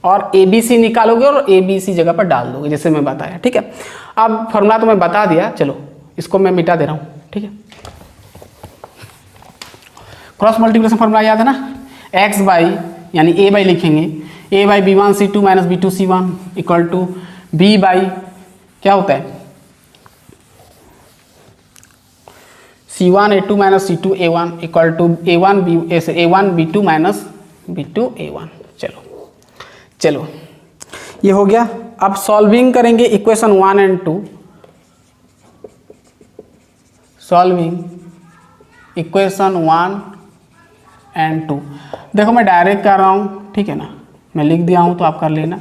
और abc निकालोगे और abc जगह पर डाल दोगे, जैसे मैं बताया, ठीक है। अब फॉर्मूला तो मैं बता दिया, चलो इसको मैं मिटा दे रहा हूँ, ठीक है। क्रॉस मल्टीप्लीकेशन फॉर्मूला याद है ना, x बाई यानी a बाई लिखेंगे, a by b1 c2 minus b2 c1 equal to b by क्या होता है c1 a2 minus c2 a1 equal to a1 b2 minus b2 a1। चलो ये हो गया। अब सॉल्विंग करेंगे equation 1 and 2, solving equation 1 and 2। देखो मैं डायरेक्ट कर रहा हूँ, ठीक है ना, मैं लिख दिया हूँ तो आप कर लेना।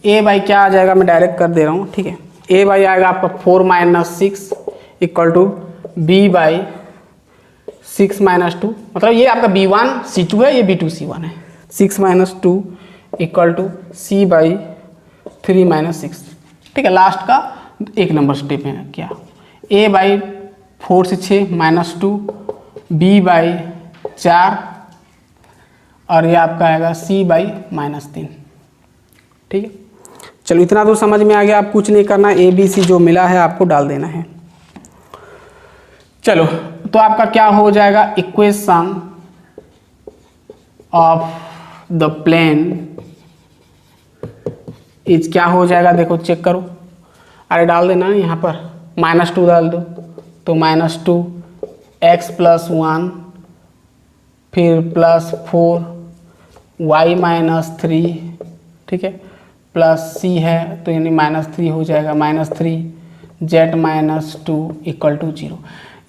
a बाई क्या आ जाएगा, मैं डायरेक्ट कर दे रहा हूँ, ठीक है। a बाई आएगा आपका 4 minus 6 equal to b by 6 minus 2, मतलब ये आपका b1 c2 है, ये b2 c1 है। 6 minus 2 equal to c by 3 minus 6, ठीक है। लास्ट का एक नंबर स्टेप है क्या, a बाई 4 से 6 माइनस 2 b बाई 4 और ये आपका आएगा c बाई माइनस 3, ठीक है। चलो इतना तो समझ में आ गया, आप कुछ नहीं करना, ए बी सी जो मिला है आपको डाल देना है। चलो तो आपका क्या हो जाएगा, equation of the plane is क्या हो जाएगा, देखो चेक करो, अरे डाल देना यहाँ पर -2 डाल दो, तो -2 x प्लस 1 फिर प्लस 4 y माइनस 3, ठीक है, प्लस c है तो यानी -3 हो जाएगा, -3 z माइनस 2 इक्वल टू 0।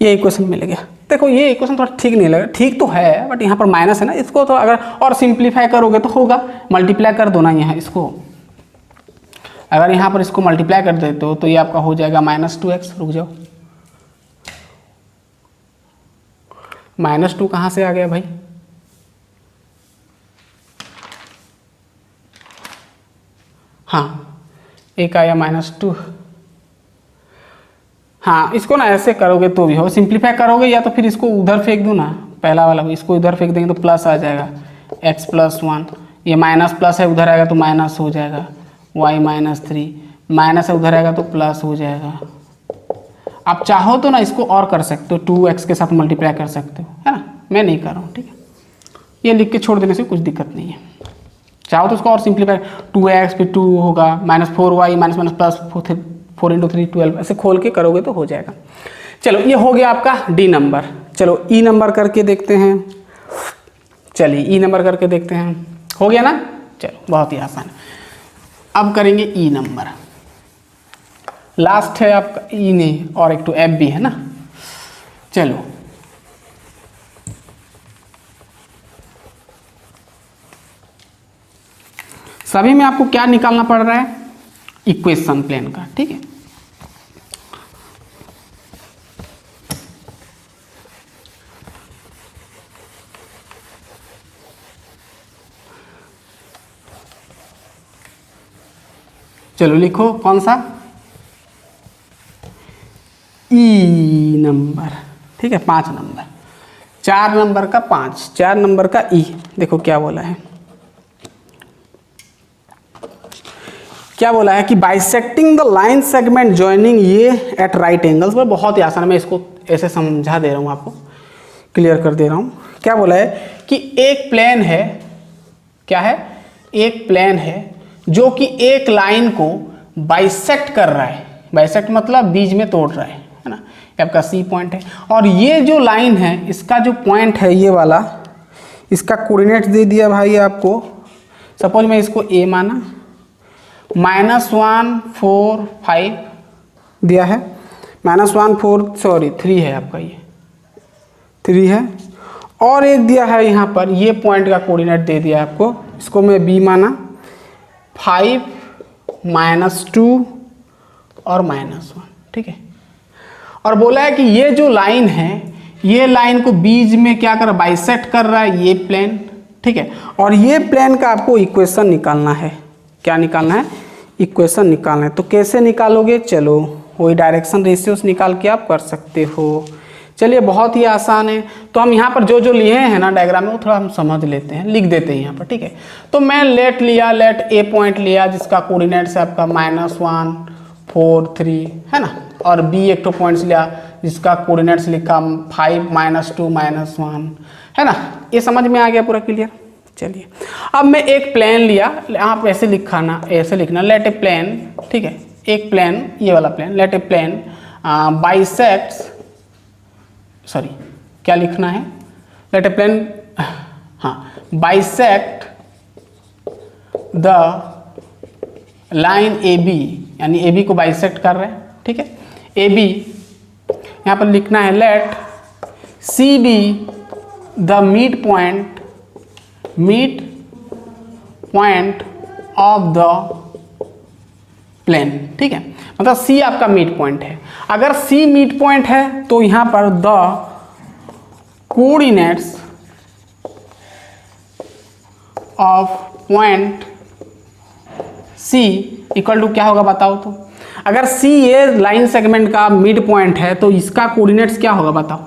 ये इक्वेशन मिल गया। देखो ये इक्वेशन थोड़ा ठीक नहीं लगा, ठीक तो है बट यहाँ पर माइनस है ना, इसको तो अगर और सिंप्लीफाई करोगे तो होगा, मल्टीप्लाई कर दो ना यहाँ इसको, अगर यहाँ पर इसको मल्टीप्लाई कर देते हो तो ये आपका हो जाएगा -2x। रुक जाओ, -2 कहाँ से आ गया भाई, हाँ एक आया -2, हाँ इसको ना ऐसे करोगे तो भी हो, सिंप्लीफाई करोगे या तो फिर इसको उधर फेंक दो ना, पहला वाला इसको उधर फेंक देंगे तो प्लस आ जाएगा, x प्लस 1, ये माइनस प्लस है उधर आएगा तो माइनस हो जाएगा, y माइनस 3, माइनस है उधर आएगा तो प्लस हो जाएगा। आप चाहो तो ना इसको और कर सकते हो, 2x के साथ मल्टीप्लाई कर सकते हो, है ना, मैं नहीं कर रहा हूँ, ठीक है। ये लिख के छोड़ देने से कुछ दिक्कत नहीं है, चाहो तो उसको और सिंप्लीफाई 2x फिर 2 होगा, -4y माइनस प्लस 4 × 3 12, ऐसे खोल के करोगे तो हो जाएगा। चलो ये हो गया आपका डी नंबर। चलो ई नंबर करके देखते हैं। चलिए ई नंबर करके देखते हैं, हो गया ना। चलो बहुत ही आसान। अब करेंगे ई नंबर, लास्ट है आपका ई नहीं, और एक तो एफ भी है ना। चलो सभी में आपको क्या निकालना पड़ रहा है, इक्वेशन प्लेन का, ठीक है। चलो लिखो कौन सा, ई नंबर, ठीक है। 5 नंबर, 4 नंबर का 5, 4 नंबर का ई। देखो क्या बोला है, क्या बोला है कि bisecting the line segment joining ये एट राइट एंगल्स। बहुत ही आसान है, मैं इसको ऐसे समझा दे रहा हूँ, आपको क्लियर कर दे रहा हूँ। क्या बोला है कि एक प्लेन है, क्या है, एक प्लेन है जो कि एक लाइन को बाइसेक्ट कर रहा है। बाइसेक्ट मतलब बीच में तोड़ रहा है ना। ये आपका सी पॉइंट है, और ये जो लाइन है इसका जो पॉइंट है ये वाला, इसका कोऑर्डिनेट दे दिया भाई आपको। सपोज मैं इसको ए माना, -1 4 5 दिया है, -1 4 सॉरी 3 है आपका, ये 3 है। और एक दिया है यहाँ पर, ये पॉइंट का कोऑर्डिनेट दे दिया है आपको, इसको मैं बी माना, 5 -2 और -1, ठीक है। और बोला है कि ये जो लाइन है, ये लाइन को बीच में क्या कर, बाइसेक्ट कर रहा है ये प्लेन, ठीक है। और ये प्लेन का आपको इक्वेशन निकालना है। क्या निकालना है, इक्वेशन निकालना है। तो कैसे निकालोगे, चलो वही डायरेक्शन रेशियोस निकाल के आप कर सकते हो। चलिए बहुत ही आसान है। तो हम यहाँ पर जो जो लिए हैं ना डायग्राम में, वो थोड़ा हम समझ लेते हैं, लिख देते हैं यहाँ पर, ठीक है। तो मैं लेट लिया, लेट ए पॉइंट लिया जिसका कोऑर्डिनेट्स है आपका -1 4 3 है ना, और बी एक तो पॉइंट्स लिया जिसका कोऑर्डिनेट्स लिखा 5 -2 -1 है ना। ये समझ में आ गया पूरा क्लियर। चलिए अब मैं एक प्लेन लिया, आप ऐसे लिखा ना, ऐसे लिखना, लेट ए प्लेन, ठीक है, एक प्लेन, ये वाला plane, let a plane bisects, sorry क्या लिखना है, लेट ए प्लेन, हाँ, bisect the line A B, यानी ए बी को बाइसेक्ट कर रहे हैं, ठीक है। ए बी यहाँ पर लिखना है, let C be the mid point of the plane, ठीक है। मतलब सी आपका मिड पॉइंट है। अगर सी मिड पॉइंट है तो यहां पर the coordinates of point C equal to क्या होगा बताओ तो। अगर सी ये लाइन सेगमेंट का मिड पॉइंट है तो इसका कोऑर्डिनेट्स क्या होगा बताओ।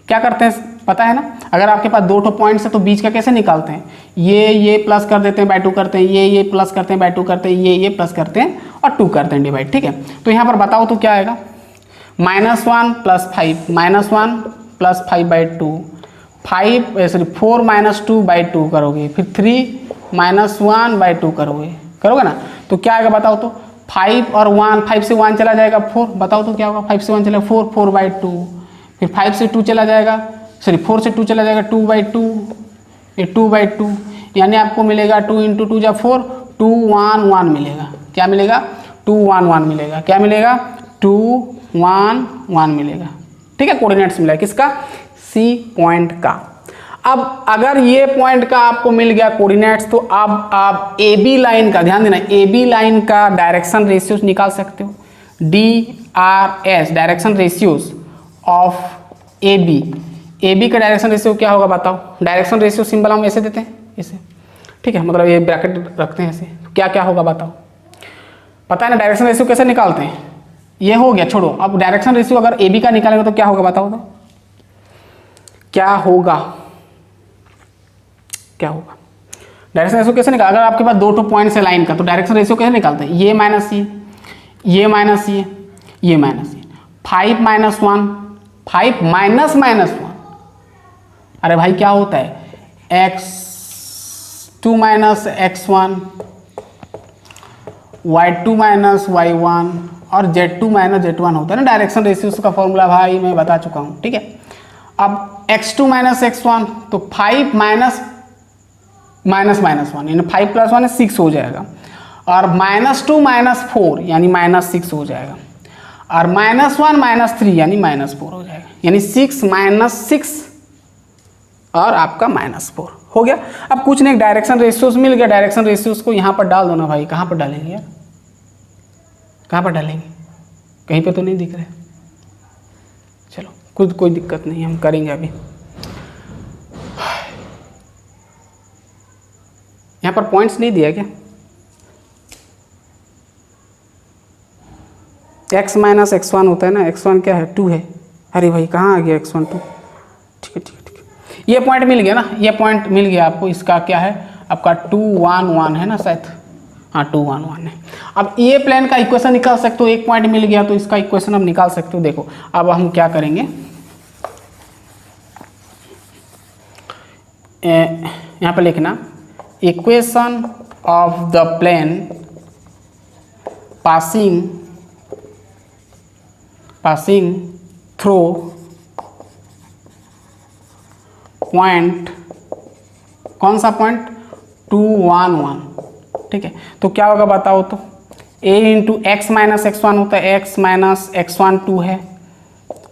क्या करते हैं पता है ना, अगर आपके पास 2 पॉइंट्स है तो बीच का कैसे निकालते हैं, ये प्लस कर देते हैं बाय 2 करते हैं, ये प्लस करते हैं बाय 2 करते हैं, ये प्लस करते हैं और 2 करते हैं डिवाइड, ठीक है। तो यहाँ पर बताओ तो क्या आएगा, -1 + 5, -1 + 5/2, 4 - 2/2 करोगे, फिर 3 - 1/2 करोगे ना, तो क्या आएगा बताओ तो। 5 और 1, 5 से 1 चला जाएगा 4, बताओ तो क्या होगा, 5 से 1 चला 4, 4/2, फिर 5 से 2 चला जाएगा, सॉरी 4 से 2 चला जाएगा 2/2, ये 2/2, यानी आपको मिलेगा 2 × 2 = 4, 2 1 1 मिलेगा। क्या मिलेगा, 2 1 1 मिलेगा। क्या मिलेगा, 2 1 1 मिलेगा, ठीक है। कोऑर्डिनेट्स मिला किसका, सी पॉइंट का। अब अगर ये पॉइंट का आपको मिल गया कोऑर्डिनेट्स, तो अब आप ए बी लाइन का, ध्यान देना, ए बी लाइन का डायरेक्शन रेशियोज निकाल सकते हो। DRS direction ratios of A B का डायरेक्शन रेशियो क्या होगा बताओ। डायरेक्शन रेशियो सिंबल हम ऐसे देते हैं, इसे, ठीक है, मतलब ये ब्रैकेट रखते हैं ऐसे, क्या क्या होगा बताओ। पता है ना डायरेक्शन रेशियो कैसे निकालते हैं, ये हो गया, छोड़ो। अब डायरेक्शन रेशियो अगर ए बी का निकालेंगे तो क्या होगा बताओ तो, क्या होगा, क्या होगा। डायरेक्शन रेशियो कैसे निकाल, अगर आपके पास 2 पॉइंट्स है लाइन का, तो डायरेक्शन रेशियो कैसे निकालते हैं, ये माइनस ये माइनस ये माइनस ये, 5 - 1, 5 -1, अरे भाई क्या होता है, x2 - x1, y2 - y1, और Z2 माइनस Z1 होता है ना, डायरेक्शन रेशियोज का फॉर्मूला भाई मैं बता चुका हूँ, ठीक है। अब x2 माइनस x1 तो 5 माइनस माइनस माइनस 1 यानी 5 प्लस 1 6 हो जाएगा, और -2 माइनस 4 यानी -6 हो जाएगा, और -1 माइनस 3 यानी -4 हो जाएगा, यानी 6 माइनस 6 और आपका -4 हो गया। अब कुछ नहीं, डायरेक्शन रेशियोज मिल गया, डायरेक्शन रेशियोज को यहाँ पर डाल दो ना भाई। कहाँ पर डालेंगे यार, कहाँ पर डालेंगे, कहीं पे तो नहीं दिख रहे। चलो खुद कोई दिक्कत नहीं, हम करेंगे अभी। यहाँ पर पॉइंट्स नहीं दिया क्या, x माइनस x1 होता है ना, x1 क्या है 2 है। अरे भाई कहाँ आ गया x1 2, ठीक है ठीक है ठीक है, ये पॉइंट मिल गया ना, ये पॉइंट मिल गया आपको। इसका क्या है आपका 2 1 1 है ना शायद, हाँ 2 1 1 है। अब ये प्लेन का इक्वेशन निकाल सकते हो, एक पॉइंट मिल गया तो इसका इक्वेशन हम निकाल सकते हो। देखो अब हम क्या करेंगे, यहाँ पर लिखना equation of the plane passing through point, कौन सा पॉइंट 2 1 1, ठीक है। तो क्या होगा बताओ तो, a into x minus x1 होता है, x माइनस x1 2 है,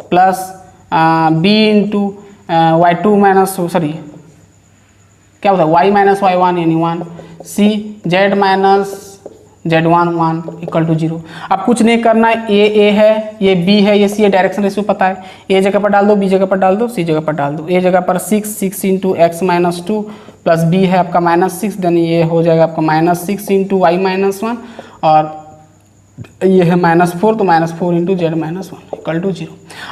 plus b into y2 minus, sorry क्या होता है y माइनस y1 यानी 1, c z minus z1 1 equal to 0। अब कुछ नहीं करना है, a है, ये b है, ये c है, डायरेक्शन रेशियो पता है, a जगह पर डाल दो, b जगह पर डाल दो, c जगह पर डाल दो। a जगह पर 6 into x minus 2 plus b है आपका -6, देन ये हो जाएगा आपका -6 इंटू y माइनस 1, और ये है -4 तो -4 into z minus 1 equal to 0।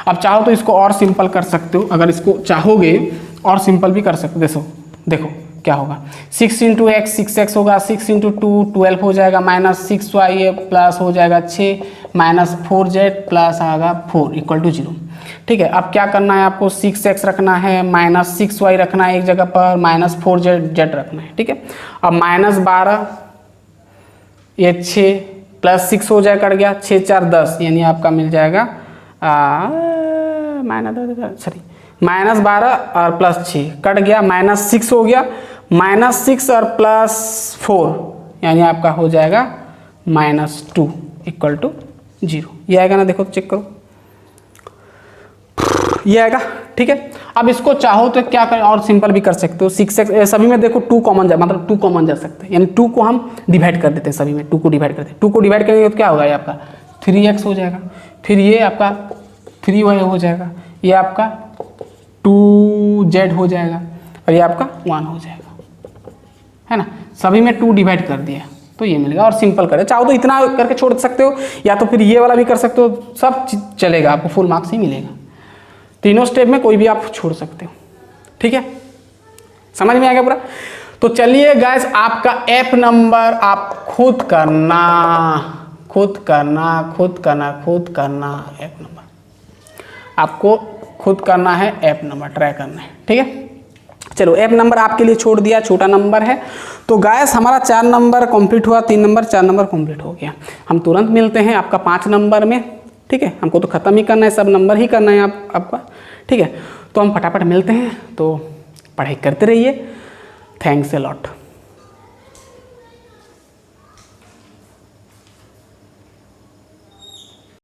अब चाहो तो इसको और सिंपल कर सकते हो, अगर इसको चाहोगे और सिंपल भी कर सकते हो। देखो क्या होगा, 6 इंटू एक्स 6x होगा, 6 इंटू 2 12 हो जाएगा, -6y प्लस हो जाएगा 6 -4z प्लस आएगा 4 इक्वल टू 0, ठीक है। अब क्या करना है आपको, 6x रखना है, -6y रखना है एक जगह पर, -4z रखना है, ठीक है। अब -12 ये 6 प्लस 6 हो जाएगा, कट गया 6 4 10 यानी आपका मिल जाएगा -12 और प्लस 6 कट गया, -6 हो गया, -6 और प्लस 4 यानी आपका हो जाएगा -2 इक्वल टू 0। ये आएगा ना, देखो चेक करो, ये आएगा, ठीक है। अब इसको चाहो तो क्या करें, और सिंपल भी कर सकते हो। 6x सभी में देखो 2 कॉमन जा, मतलब 2 कॉमन जा सकते हैं, यानी 2 को हम डिवाइड कर देते हैं, सभी में 2 को डिवाइड करते हैं। 2 को डिवाइड करेंगे तो क्या होगा, ये आपका 3x हो जाएगा, फिर ये आपका 3y हो जाएगा, ये आपका 2z हो जाएगा, और ये आपका 1 हो जाएगा, है ना। सभी में 2 डिवाइड कर दिया तो ये मिलेगा। और सिंपल करें, चाहो तो इतना करके छोड़ सकते हो, या तो फिर ये वाला भी कर सकते हो, सब चलेगा, आपको फुल मार्क्स ही मिलेगा। तीनों स्टेप में कोई भी आप छोड़ सकते हो, ठीक है। समझ में आ गया पूरा। तो चलिए गाइस, आपका ऐप नंबर आप खुद करना ऐप नंबर आपको खुद करना है, ऐप नंबर ट्राई करना है, ठीक है। चलो ऐप नंबर आपके लिए छोड़ दिया, छोटा नंबर है। तो गाइस हमारा 4 नंबर कंप्लीट हुआ, 3 नंबर 4 नंबर कंप्लीट हो गया। हम तुरंत मिलते हैं आपका 5 नंबर में, ठीक है। हमको तो ख़त्म ही करना है, सब नंबर ही करना है आपका, ठीक है। तो हम फटाफट मिलते हैं, तो पढ़ाई करते रहिए। Thanks a lot.